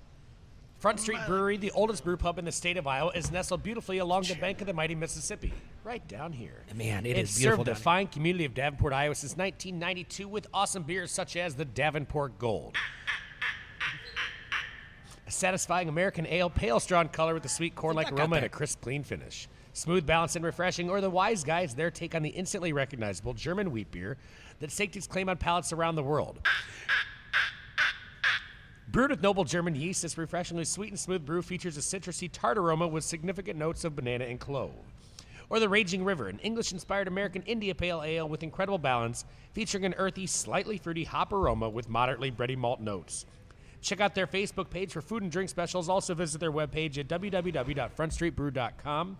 Front Street Brewery, the oldest brew pub in the state of Iowa, is nestled beautifully along the bank of the mighty Mississippi, right down here. Man, it It's is beautiful served the down here. fine community of Davenport, Iowa since 1992 with awesome beers such as the Davenport Gold. A satisfying American ale, pale straw in color with a sweet corn-like aroma and a crisp, clean finish. Smooth, balanced, and refreshing, or the Wise Guys, their take on the instantly recognizable German wheat beer that staked its claim on palates around the world. Brewed with noble German yeast, this refreshingly sweet and smooth brew features a citrusy tart aroma with significant notes of banana and clove. Or the Raging River, an English-inspired American India Pale Ale with incredible balance, featuring an earthy, slightly fruity hop aroma with moderately bready malt notes. Check out their Facebook page for food and drink specials. Also visit their webpage at www.frontstreetbrew.com.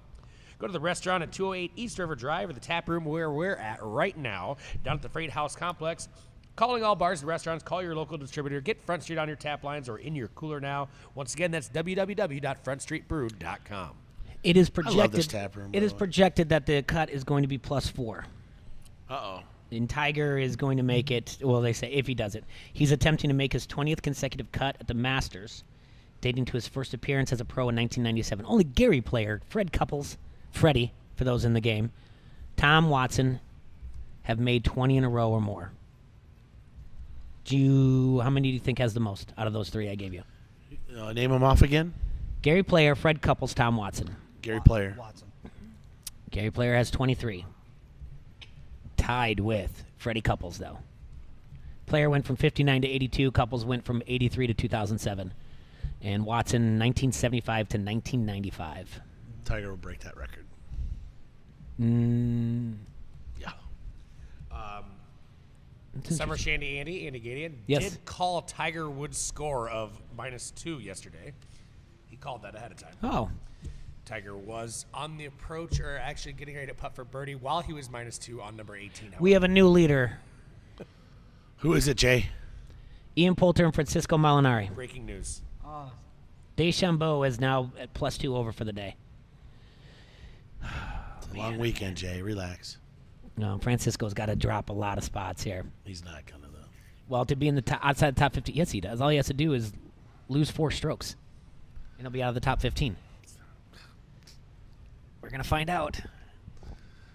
Go to the restaurant at 208 East River Drive or the tap room where we're at right now, down at the Freight House Complex. Calling all bars and restaurants, call your local distributor, get Front Street on your tap lines or in your cooler now. Once again, that's www.frontstreetbrew.com. It is projected. love this tap room, by It the is way. projected that the cut is going to be +4. Uh-oh. And Tiger is going to make it, well, they say if he does it. He's attempting to make his 20th consecutive cut at the Masters, dating to his first appearance as a pro in 1997. Only Gary Player, Fred Couples, Freddie, for those in the game, Tom Watson have made 20 in a row or more. How many do you think has the most out of those three I gave you? Name them off again. Gary Player, Fred Couples, Tom Watson. Gary Player. Watson. Gary Player has 23. Tied with Freddie Couples, though. Player went from 59 to 82. Couples went from 83 to 2007. And Watson, 1975 to 1995. Tiger will break that record. Mm, Yeah. Summer Shandy Andy Gadian, Yes. did call Tiger Woods' score of -2 yesterday. He called that ahead of time. oh, Tiger was on the approach, or actually getting ready to putt for birdie while he was -2 on number 18. we have a new leader. Who is it, Jay? Ian Poulter and Francisco Molinari. Breaking news. Oh, DeChambeau is now at +2 over for the day. It's a long weekend, Jay. Relax. No, Francisco's got to drop a lot of spots here. He's not gonna though. Well, to be in the outside the top 50, yes, he does. All he has to do is lose 4 strokes, and he'll be out of the top 15. We're going to find out.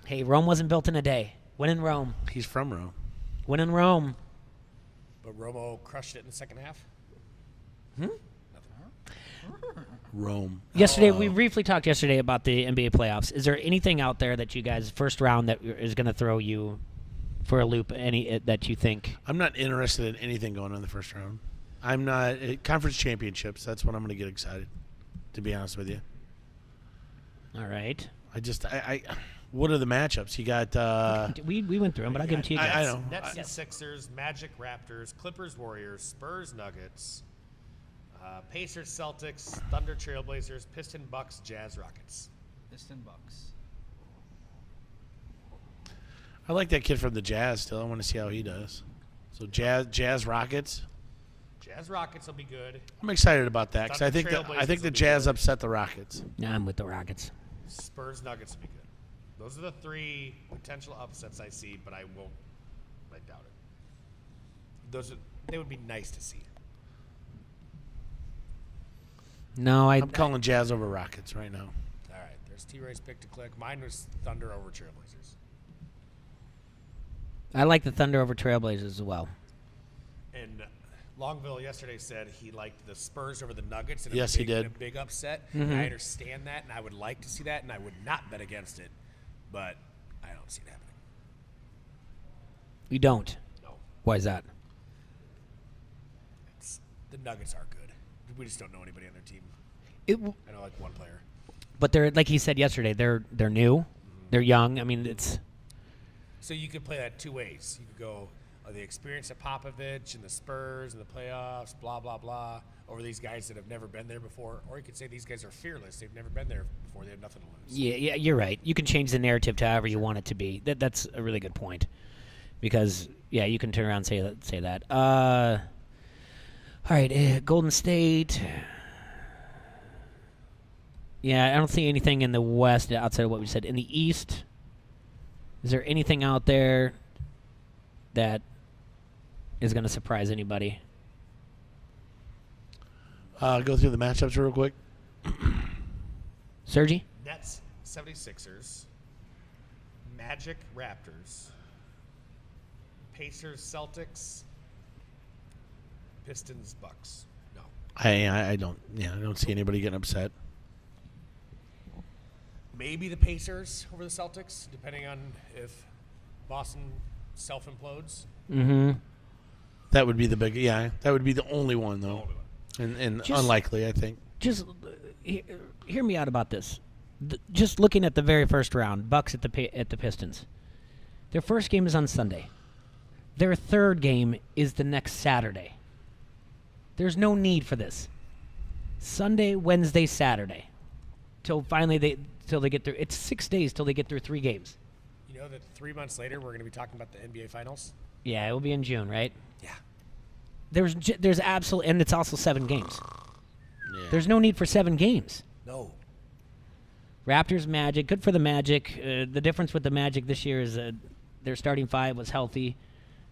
Hey, Rome wasn't built in a day. Win in Rome. He's from Rome. Win in Rome. But Romo crushed it in the second half. Rome. Yesterday, we briefly talked yesterday about the NBA playoffs. Is there anything out there that you guys, first round, that is going to throw you for a loop, any that you think? I'm not interested in anything going on in the first round. I'm not conference championships. That's when I'm going to get excited. To be honest with you, All right. I what are the matchups? You got. We went through them, but I'll give them to you guys. I know. Nets and Sixers, Magic, Raptors, Clippers, Warriors, Spurs, Nuggets, Pacers, Celtics, Thunder, Trailblazers, Piston, Bucks, Jazz, Rockets. Piston Bucks. I like that kid from the Jazz still. I want to see how he does. So Jazz Rockets. Jazz Rockets will be good. I'm excited about that because Thunder I think Trailblazers the will be Jazz good. upset the Rockets. Yeah, I'm with the Rockets. Spurs, Nuggets will be good. Those are the three potential upsets I see, but I doubt it. They would be nice to see. No, I'm calling Jazz over Rockets right now. All right, there's T-Ray's pick to click. Mine was Thunder over Trailblazers. I like the Thunder over Trailblazers as well. And Longville yesterday said he liked the Spurs over the Nuggets. And Yes, he did. A big upset. And I understand that, and I would like to see that, and I would not bet against it. But I don't see it happening. You don't? No. Why is that? The Nuggets are good. We just don't know anybody on their team. I know like one player. But they're, like he said yesterday, they're new. They're young. I mean, it's... So you could play that two ways. You could go the experience of Popovich and the Spurs and the playoffs, blah, blah, blah, over these guys that have never been there before. Or you could say these guys are fearless. They've never been there before. They have nothing to lose. Yeah, you're right. You can change the narrative to however you want it to be. That's a really good point. Because, yeah, you can turn around and say that. All right, Golden State. Yeah, I don't see anything in the West outside of what we said. In the East, is there anything out there that is going to surprise anybody? Go through the matchups real quick. Sergi? Nets, 76ers, Magic, Raptors, Pacers, Celtics, Pistons, Bucks. No. I don't see anybody getting upset. Maybe the Pacers over the Celtics, depending on if Boston self-implodes. Mm-hmm. That would be the big. Yeah, that would be the only one though, and Just- unlikely I think. Just hear me out about this. Just looking at the very first round, Bucks at the Pistons. Their first game is on Sunday. Their third game is the next Saturday. There's no need for this. Sunday, Wednesday, Saturday, till they get through. It's 6 days till they get through 3 games. You know that 3 months later we're going to be talking about the NBA Finals? Yeah, it will be in June, right? Yeah. There's absolutely, and it's also 7 games. Yeah. There's no need for 7 games. No. Raptors, Magic, good for the Magic. The difference with the Magic this year is their starting 5 was healthy.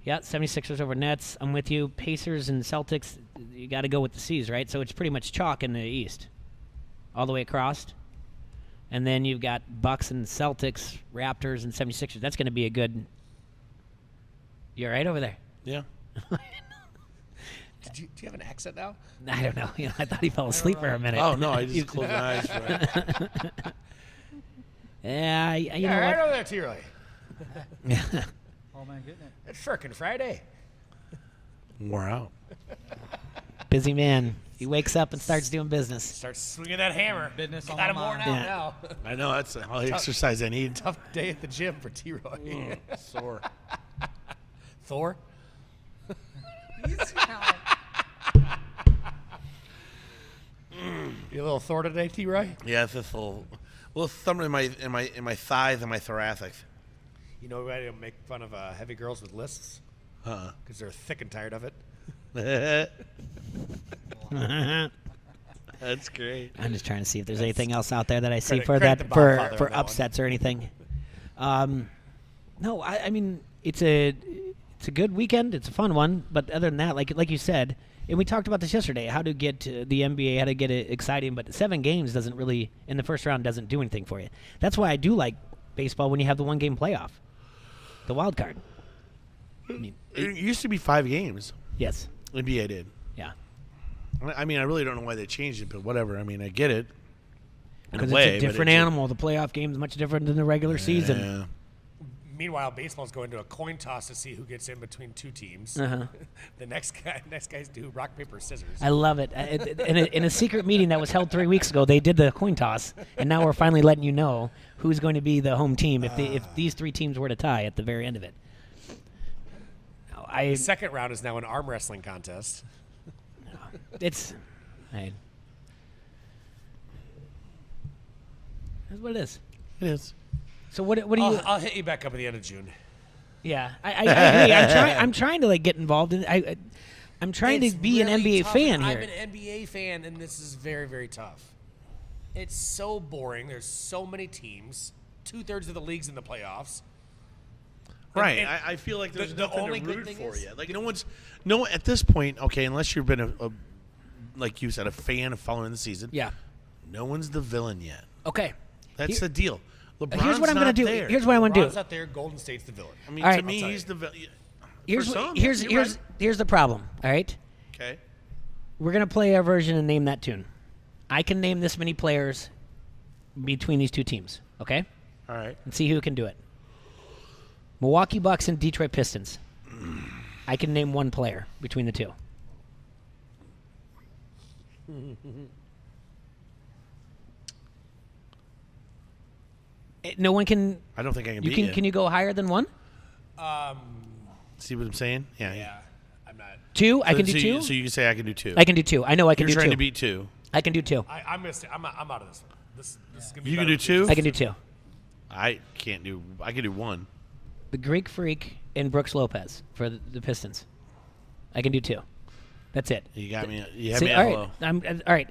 Yeah, 76ers over Nets. I'm with you. Pacers and Celtics, you got to go with the C's, right? So it's pretty much chalk in the East, all the way across. And then you've got Bucks and Celtics, Raptors and 76ers. That's going to be a good. You all right over there? Yeah. Do you have an accent now? I don't know. I thought he fell asleep for a minute. Oh no, I just closed my eyes for it. Yeah, you know right what? over there, T-Roy. Oh my goodness. It's frickin' Friday. We're out. Busy man. He wakes up and starts doing business. Start swinging that hammer. Business on Got the him worn out mind. Yeah. now. I know that's all the exercise I need. Tough day at the gym for T-Roy. Sore. Thor? You a little Thor today, T-Roy? Yeah, it's this little thumb in my thighs and my thoracic. You know why don't make fun of heavy girls with lists? Because they're thick and tired of it. That's great. I'm just trying to see if there's anything else out there that I see Credit- for credit that the for Godfather for on that one. upsets or anything. No, I mean it's a good weekend. It's a fun one, but other than that, like you said, and we talked about this yesterday, how to get the NBA, how to get it exciting. But 7 games doesn't really in the first round doesn't do anything for you. That's why I do like baseball when you have the 1-game playoff, the wild card. I mean, It used to be 5 games. yes, NBA did. yeah, I mean, I really don't know why they changed it, but whatever. I mean, I get it. In because a way, it's a but different animal. The playoff game is much different than the regular season. Yeah. Meanwhile, baseball's going to a coin toss to see who gets in between two teams. Uh-huh. The next guys do rock, paper, scissors. I love it. In a secret meeting that was held 3 weeks ago, they did the coin toss, and now we're finally letting you know who's going to be the home team if these 3 teams were to tie at the very end of it. The second round is now an arm wrestling contest. It's that's what it is. It is. So what do you? I'll hit you back up at the end of June. Yeah, I agree. I'm trying to like get involved in. I'm trying to be an NBA fan here. I'm an NBA fan, and this is very, very tough. It's so boring. There's so many teams. 2/3 of the league's in the playoffs. Right. And I feel like there's the nothing only to good root thing for is- yet. Like no at this point. Okay, unless you've been a like you said, a fan of following the season. Yeah. No one's the villain yet. Okay. That's the deal. LeBron's Here's what I'm going to do. There. Here's what I want to do. LeBron's not there. Golden State's the villain. I mean, All to right. me, I'll tell he's you. the villain. Here's the problem. All right. Okay. We're gonna play our version and name that tune. I can name this many players between these 2 teams. Okay. All right. And see who can do it. Milwaukee Bucks and Detroit Pistons. I can name 1 player between the 2. No one can. I don't think I can You beat can. you. Can you go higher than 1? See what I'm saying? Yeah. Yeah, I'm not. 2? I can do so 2. So you can say I can do 2. I can do 2. I know I can You're do 2. trying to beat 2. I can do 2. I'm gonna. I'm out of this one. This is gonna be. You can better do than 2. I can do 2. I can't do. I can do 1. The Greek Freak and Brooks Lopez for the Pistons. I can do 2. That's it. You got me. You have See, me all at right. hello. All right.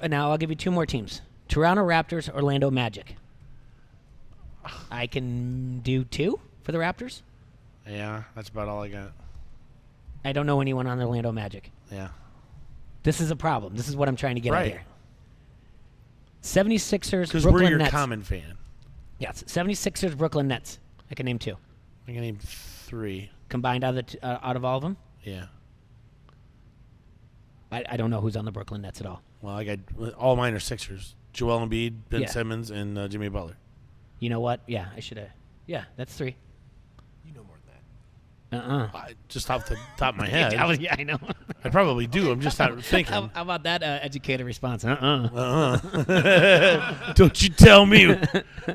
Now I'll give you 2 more teams. Toronto Raptors, Orlando Magic. I can do 2 for the Raptors. Yeah, that's about all I got. I don't know anyone on the Orlando Magic. Yeah. This is a problem. This is what I'm trying to get at Right. here. 76ers, Because Brooklyn we're your Nets. common fan. Yes, 76ers, Brooklyn Nets. I can name 2. I can name 3. Combined out of all of them. Yeah. I don't know who's on the Brooklyn Nets at all. Well, I got all mine are Sixers. Joel Embiid, Ben Yeah. Simmons, and Jimmy Butler. You know what? Yeah, I should have. Yeah, that's 3. You know more than that. Just off the top of my head. Yeah, I know. I probably do. I'm just not thinking. How about that educated response? Don't you tell me.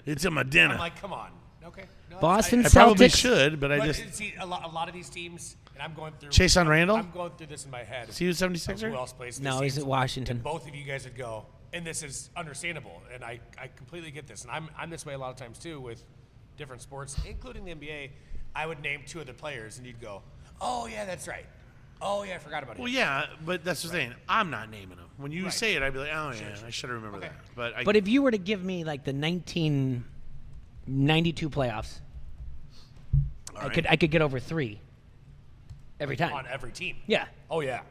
It's in my I'm dinner. like, come on. Okay. No, Boston I probably Celtics. should, but I But just. see, a lot of these teams, and I'm going through. Chase on Randall? I'm going through this in my head. Is he a of 76er? Who else plays? these No, he's teams, at Washington. And both of you guys would go, and this is understandable, and I completely get this, and I'm this way a lot of times too with different sports, including the NBA. I would name 2 other players, and you'd go, "Oh yeah, that's right. Oh yeah, I forgot about it." Well, yeah, but that's the thing. I'm not naming them. When you Right. say it, I'd be like, oh, yeah, I should have remembered Okay. that. But if you were to give me like the 1992 playoffs, I could get over 3 every time. on every team. Yeah. Oh yeah.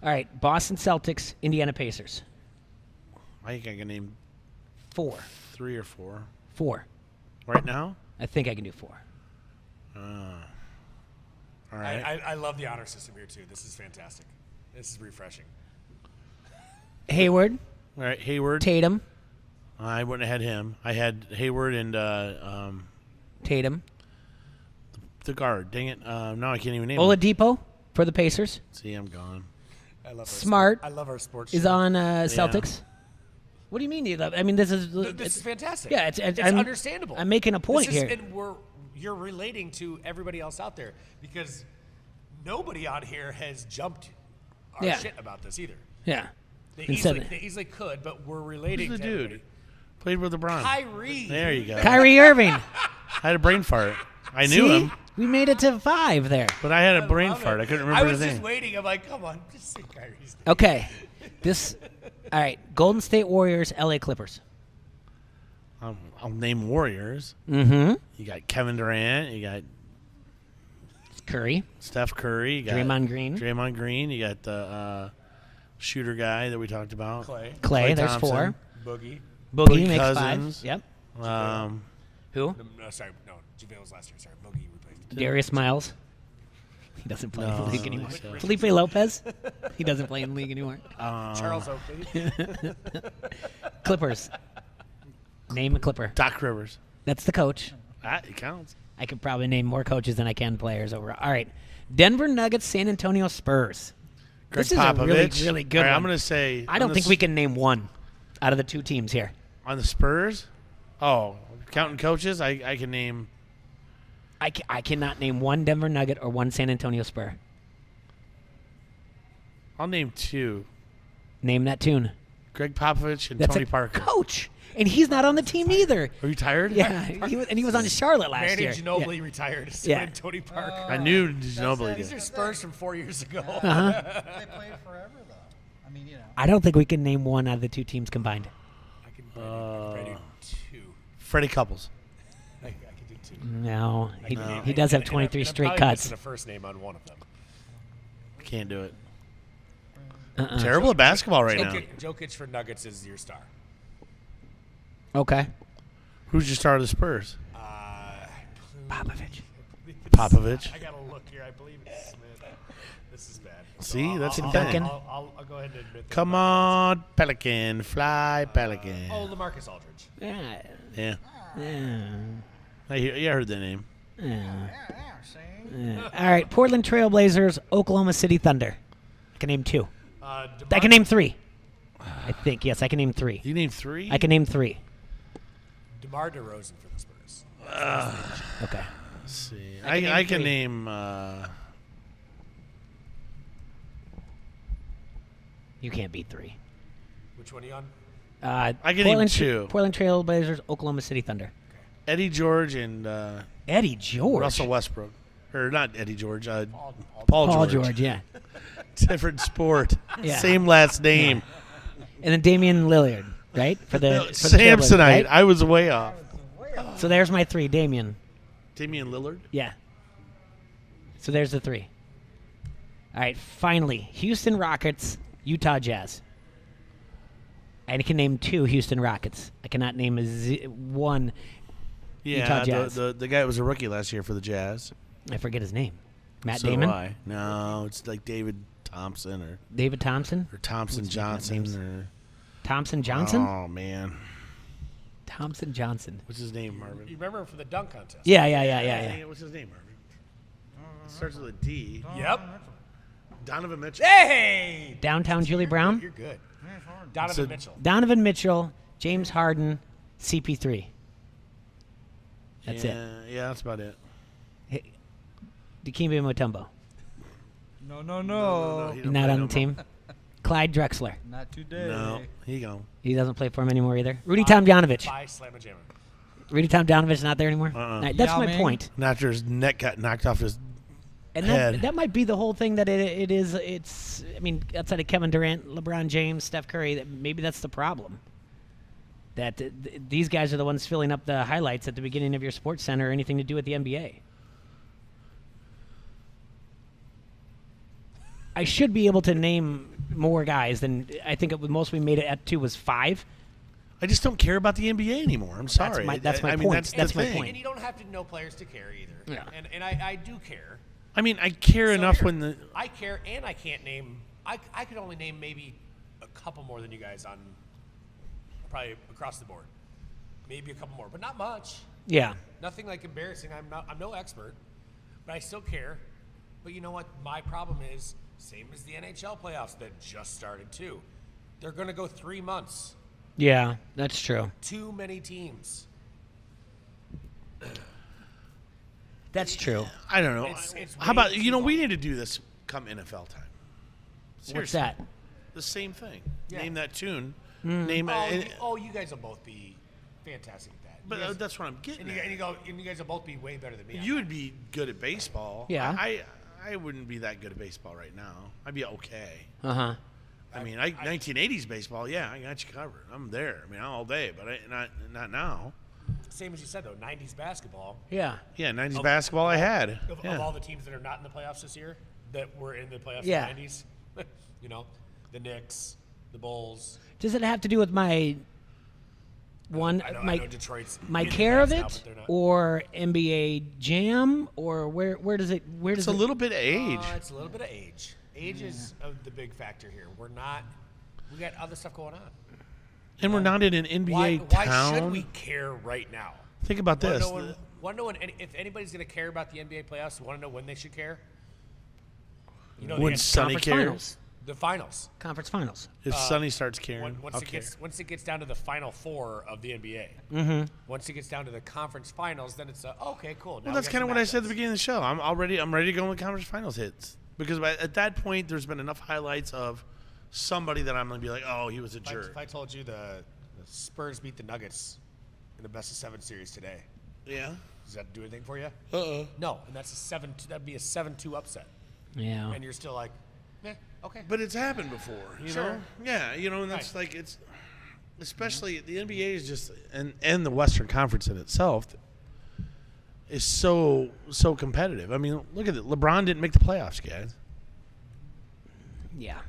All right. Boston Celtics, Indiana Pacers. I think I can name 4. 3 or 4 4. right now. I think I can do 4. All right. I love the honor system here too. This is fantastic. This is refreshing. Hayward, All right. Hayward. Tatum, I wouldn't have had him. I had Hayward and Tatum, the guard. Dang it. Now I can't even name him. Oladipo for the Pacers. See, I'm gone. I love our Smart I love our sports. is show. on Celtics. What do you mean you love? I mean, this is This is fantastic. Yeah, it's I'm, understandable. I'm making a point This is- here. and you're relating to everybody else out there because nobody on here has jumped our Yeah. shit about this either. Yeah. They Instead- easily could, but we're relating Who's the to dude? everybody. Played with LeBron. Kyrie. There you go. Kyrie Irving. I had a brain fart. I knew See? him, We made it to 5 there. but I had a brain Love fart. it. I couldn't remember I his was just name. waiting. I'm like, come on, just say Kyrie's name. Okay. All right. Golden State Warriors, LA Clippers. I'll name Warriors. Mm-hmm. You got Kevin Durant. You got Curry. Steph Curry. You got Draymond Green. Draymond Green. You got the shooter guy that we talked about. Clay. Clay, there's Thompson. 4. Boogie. Boogie makes Cousins. 5. Yep. Who? No, sorry, no. JaVale was last year. Sorry, Boogie replaced. Darius Miles. He doesn't play in the No, league I don't anymore. think so. Felipe Lopez. He doesn't play in the league anymore. Charles Oakley. Clippers. Name a Clipper. Doc Rivers. That's the coach. It counts. I could probably name more coaches than I can players overall. All right. Denver Nuggets, San Antonio Spurs. Greg This is Popovich. a really, really good All right, one. I'm going to say. I don't think we can name one out of the two teams here. On the Spurs? Oh, counting coaches, I can name. I cannot name one Denver Nugget or one San Antonio Spur. I'll name two. Name that tune. Greg Popovich and That's Tony a Parker. coach, and he's not on the team either. Are you tired? Yeah, he was on Charlotte last Manny year. Ginobili retired. So Yeah. did Tony Parker. I knew Ginobili These did. are Spurs from 4 years ago. They played forever, though. I mean, I don't think we can name one out of the two teams combined. I can probably do two. Freddie Couples. I can do two. No, he No. does have And 23 I'm straight probably cuts. missing a first name on one of them. Can't do it. Uh-uh. Terrible at basketball right now. Jokic for Nuggets is your star. Okay. Who's your star of the Spurs? Popovich. Popovich. I gotta look here. I believe it's Smith. This is bad. See, that's the I'll- thing. I'll go ahead and admit that. Come on, Pelican. Fly, Pelican. Oh, LaMarcus Aldridge. Yeah. Yeah. Yeah. I heard that name. Yeah. see? Yeah. All right. Portland Trailblazers, Oklahoma City Thunder. I can name two. DeMar- I can name three. I think, yes, I can name three. You named three? I can name three. DeMar DeRozan for the Spurs. Okay. Let's see. I can name I can three. name. You can't beat three. Which one are you on? I can name Portland, two. Portland Trailblazers, Oklahoma City Thunder. Eddie George and Eddie George. Russell Westbrook. Or not Eddie George. Paul Paul George, yeah. Different sport. Yeah. Same last name. And then Damian Lillard, right? For the Trailblazers, Samsonite. right? I was way off. So there's my three. Damian. Damian Lillard? Yeah. So there's the three. All right, finally, Houston Rockets, Utah Jazz. I can name two Houston Rockets. I cannot name one. Yeah, Utah Jazz. the guy that was a rookie last year for the Jazz. I forget his name. Matt So do Damon? I. No, it's like David Thompson or David Thompson? Thompson names? Johnson or Thompson Johnson? Oh man, Thompson Johnson. what's his name, You Marvin? remember him from the dunk contest? Yeah. What's his name, Marvin? Starts with a D. Yep. Donovan Mitchell. Hey! Downtown Julie Brown? You're good. Donovan So- Mitchell. Donovan Mitchell, James Harden, CP3. That's it. Yeah, that's about it. Dikembe Mutombo. No. he don't Not play on no the team. Clyde Drexler. Not today. more. No, he gone. He doesn't play for him anymore either. Rudy Tomjanovich. By Slamma Jamma. Rudy Tomjanovich not there anymore? All right, that's Yao my Ming? point. And after his neck got knocked off his And head. that might be the whole thing that it is. It's, I mean, outside of Kevin Durant, LeBron James, Steph Curry, maybe that's the problem. That these guys are the ones filling up the highlights at the beginning of your sports center or anything to do with the NBA. I should be able to name more guys than I think it was most we made it at two was 5. I just don't care about the NBA anymore. I'm sorry. that's my I mean, point. That's the my thing. point. And you don't have to know players to care either. Yeah. And I do care. I mean, I care So enough here, when the I care, and I can't name. I could only name maybe a couple more than you guys on probably across the board. Maybe a couple more, but not much. Yeah. Nothing like embarrassing. I'm no expert, but I still care. But you know what? My problem is same as the NHL playoffs that just started too. They're going to go 3 months. Yeah, that's true. Too many teams. That's true. I don't know. It's How about way you too know we long. need to do this come NFL time. What's Seriously. that? The same thing. Yeah. Name that tune. Name You guys will both be fantastic at that. But You guys- that's what I'm getting. and at. you guys will both be way better than me. You would be good at baseball. Yeah. I wouldn't be that good at baseball right now. I'd be okay. Uh-huh. I mean, 1980s baseball, yeah, I got you covered. I'm there. I mean, all day, but not now. Same as you said though, 90s basketball. Yeah. Yeah, 90s basketball I had. Of Yeah. all the teams that are not in the playoffs this year, that were in the playoffs Yeah. in the 90s, you know, the Knicks, the Bulls. Does it have to do with my I know Detroit's my in the care of playoffs now, it, but they're not. or NBA Jam, or where does it It's a little bit of age. It's a little bit of age. Age is the big factor here. We got other stuff going on. And we're not in an NBA Why town. should we care right now? Think about Wanna this. know Want to know if anybody's going to care about the NBA playoffs? Want to know when they should care? You know, When the Sonny Conference cares. finals. The finals. Conference finals. If Sonny starts caring, Once I'll it care. once it gets down to the final four of the NBA. Mm-hmm. Once it gets down to the conference finals, then it's okay, cool. Well, that's kind of what I said at the beginning of the show. I'm ready to go when the conference finals hits because at that point there's been enough highlights of somebody that I'm gonna be like, oh, he was a jerk. If I told you the Spurs beat the Nuggets in the best of 7 series today, Yeah. does that do anything for you? Uh-uh. No, and that's a 7-2. That'd be a 7-2 upset, Yeah. and you're still like, okay. But it's happened before, you Sure. know. Yeah, you know, and that's Right. like it's, especially the NBA is just and the Western Conference in itself is so competitive. I mean, look at it. LeBron didn't make the playoffs, guys. Yeah.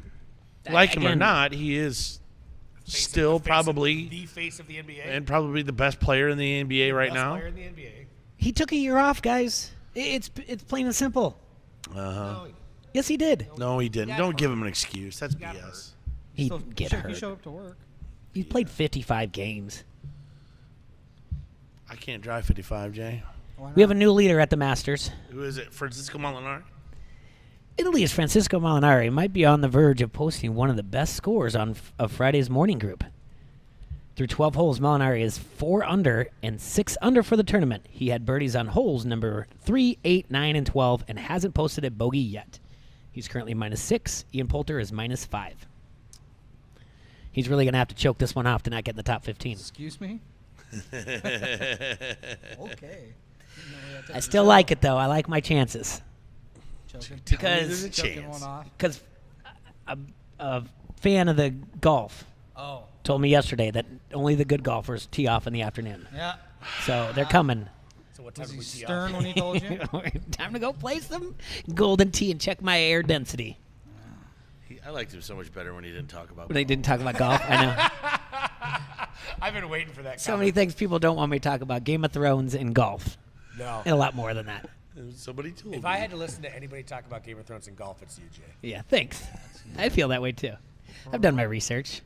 Like him or Again, not, he is Face of- still the face of- probably the face of the NBA and probably the best player in the NBA right best now. player in the NBA. he took a year off, guys. It's plain and simple. Uh-huh. Yes, he did. No, he didn't. Don't give him an excuse. That's got BS. He Still- didn't get He hurt. showed up to work. He played 55 games. I can't drive 55, Jay. Why We have a not? new leader at the Masters. Who is it? Francisco Molinari? Italy's Francisco Molinari might be on the verge of posting one of the best scores of Friday's morning group. Through 12 holes, Molinari is 4 under and 6 under for the tournament. He had birdies on holes number 3, 8, 9, and 12 and hasn't posted a bogey yet. He's currently -6. Ian Poulter is -5. He's really going to have to choke this one off to not get in the top 15. Excuse me? Okay. I still like it, though. I like my chances. Choking. Because- There's a Choking chance. one off. Because a fan of the golf Oh. told me yesterday that only the good golfers tee off in the afternoon. Yeah. So they're coming. So what time Was do he we tee stern off? when he told you? Time to go play some golden tee and check my air density. I liked him so much better when he didn't talk about But they didn't talk about golf. I know. I've been waiting for that. So many things people don't want me to talk about: Game of Thrones and golf, No. and a lot more than that. Somebody told If me. I had to listen to anybody talk about Game of Thrones and golf, it's you, Jay. Yeah, thanks. I feel that way too. I've done my research.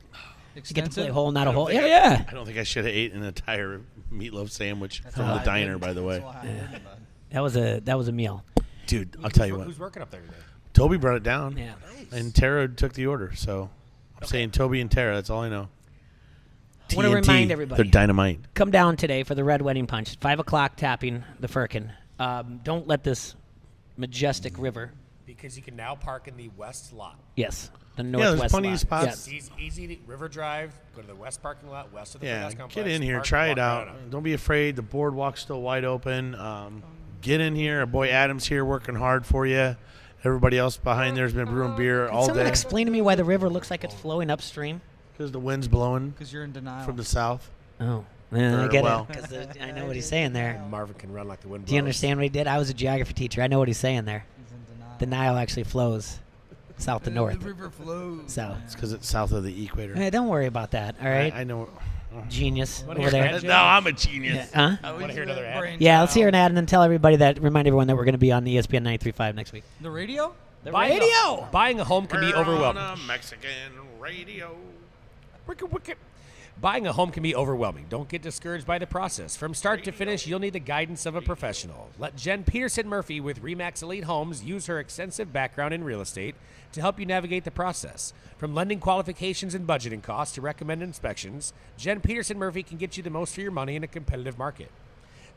You get to play a Extensive? hole, not a hole. think Yeah, I- yeah. I don't think I should have ate an entire meatloaf sandwich from why the I diner, didn't. by the way. That's why I didn't, bud. That was a meal. Dude, I'll tell you what. Who's working up there today? Toby brought it down. Yeah. And Tara took the order, so I'm saying Toby and Tara. That's all I know. I wanna TNT, remind everybody. They're dynamite. Come down today for the Red Wedding Punch. 5 o'clock tapping the Firkin. Don't let this majestic river. Because you can now park in the west lot. Yes, the there's northwest plenty of lot. spots. Yes. It's easy to River Drive, go to the west parking lot, west of the Yeah, Courthouse complex. get in here, park, try walk it right out. on Don't be afraid. The boardwalk's still wide open. Get in here. Our boy Adam's here working hard for you. Everybody else behind there's been brewing beer all Someone day explain to me why the river looks like it's flowing upstream. because the wind's blowing Because you're in denial. from the south. Oh, I get well. it. 'Cause I know what he's saying there. Marvin can run like the wind blows. Do you understand what he did? I was a geography teacher. I know what he's saying there. He's in denial. The Nile actually flows south to north. The river flows. So, It's because it's south of the equator. hey, don't worry about that. All right, I know. genius Wanna over hear there. that? No, I'm a genius. Yeah, huh? I want to hear another ad. Yeah, let's hear an ad and then tell everybody that. Remind everyone that we're going to be on the ESPN 93.5 next week. The radio? The Buying radio. Buying a home can be We're overwhelming. on a Mexican radio. Wicked. Buying a home can be overwhelming. Don't get discouraged by the process. From start to finish, you'll need the guidance of a professional. Let Jen Peterson Murphy with Remax Elite Homes use her extensive background in real estate to help you navigate the process. From lending qualifications and budgeting costs to recommended inspections, Jen Peterson Murphy can get you the most for your money in a competitive market.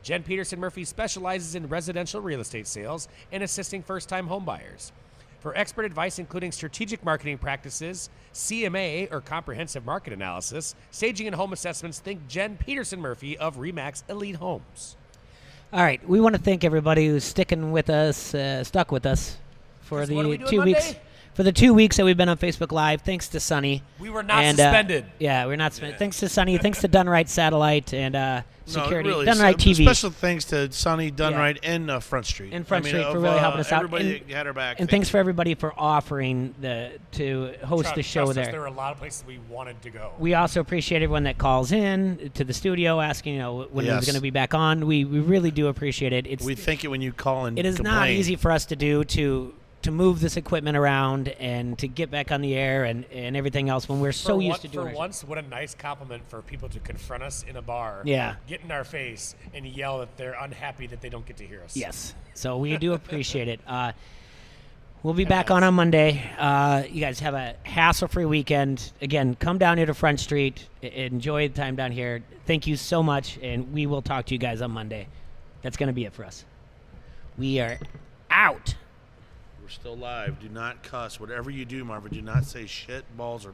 Jen Peterson Murphy specializes in residential real estate sales and assisting first-time homebuyers. For expert advice, including strategic marketing practices, CMA or comprehensive market analysis, staging and home assessments, think Jen Peterson Murphy of Remax Elite Homes. All right, we want to thank everybody who's sticking with us, stuck with us for Chris, what are we the doing 2 weeks. Monday? For the 2 weeks that we've been on Facebook Live, thanks to Sunny. We were not And, suspended. Yeah, we're not suspended. Thanks to Sunny. Thanks to Dunright Satellite and Security. No, really, Dunright TV. Special thanks to Sonny Dunright and Front Street. And Front I mean, Street for of, really helping us out. Everybody And- that had our back. And thanks for everybody for offering to host the show Trust us, there. there were a lot of places we wanted to go. We also appreciate everyone that calls in to the studio asking, when Yes. he's going to be back on. We really do appreciate it. We thank it when you call and It is complain. not easy for us to do to to move this equipment around and to get back on the air and everything else when we're so used to doing For it. once, what a nice compliment for people to confront us in a bar, Yeah. get in our face, and yell that they're unhappy that they don't get to hear us. Yes. So we do appreciate it. We'll be back on Monday. You guys have a hassle-free weekend. Again, come down here to Front Street. Enjoy the time down here. Thank you so much, and we will talk to you guys on Monday. That's going to be it for us. We are out. We're still live. Do not cuss. Whatever you do, Marvin, do not say shit, balls, or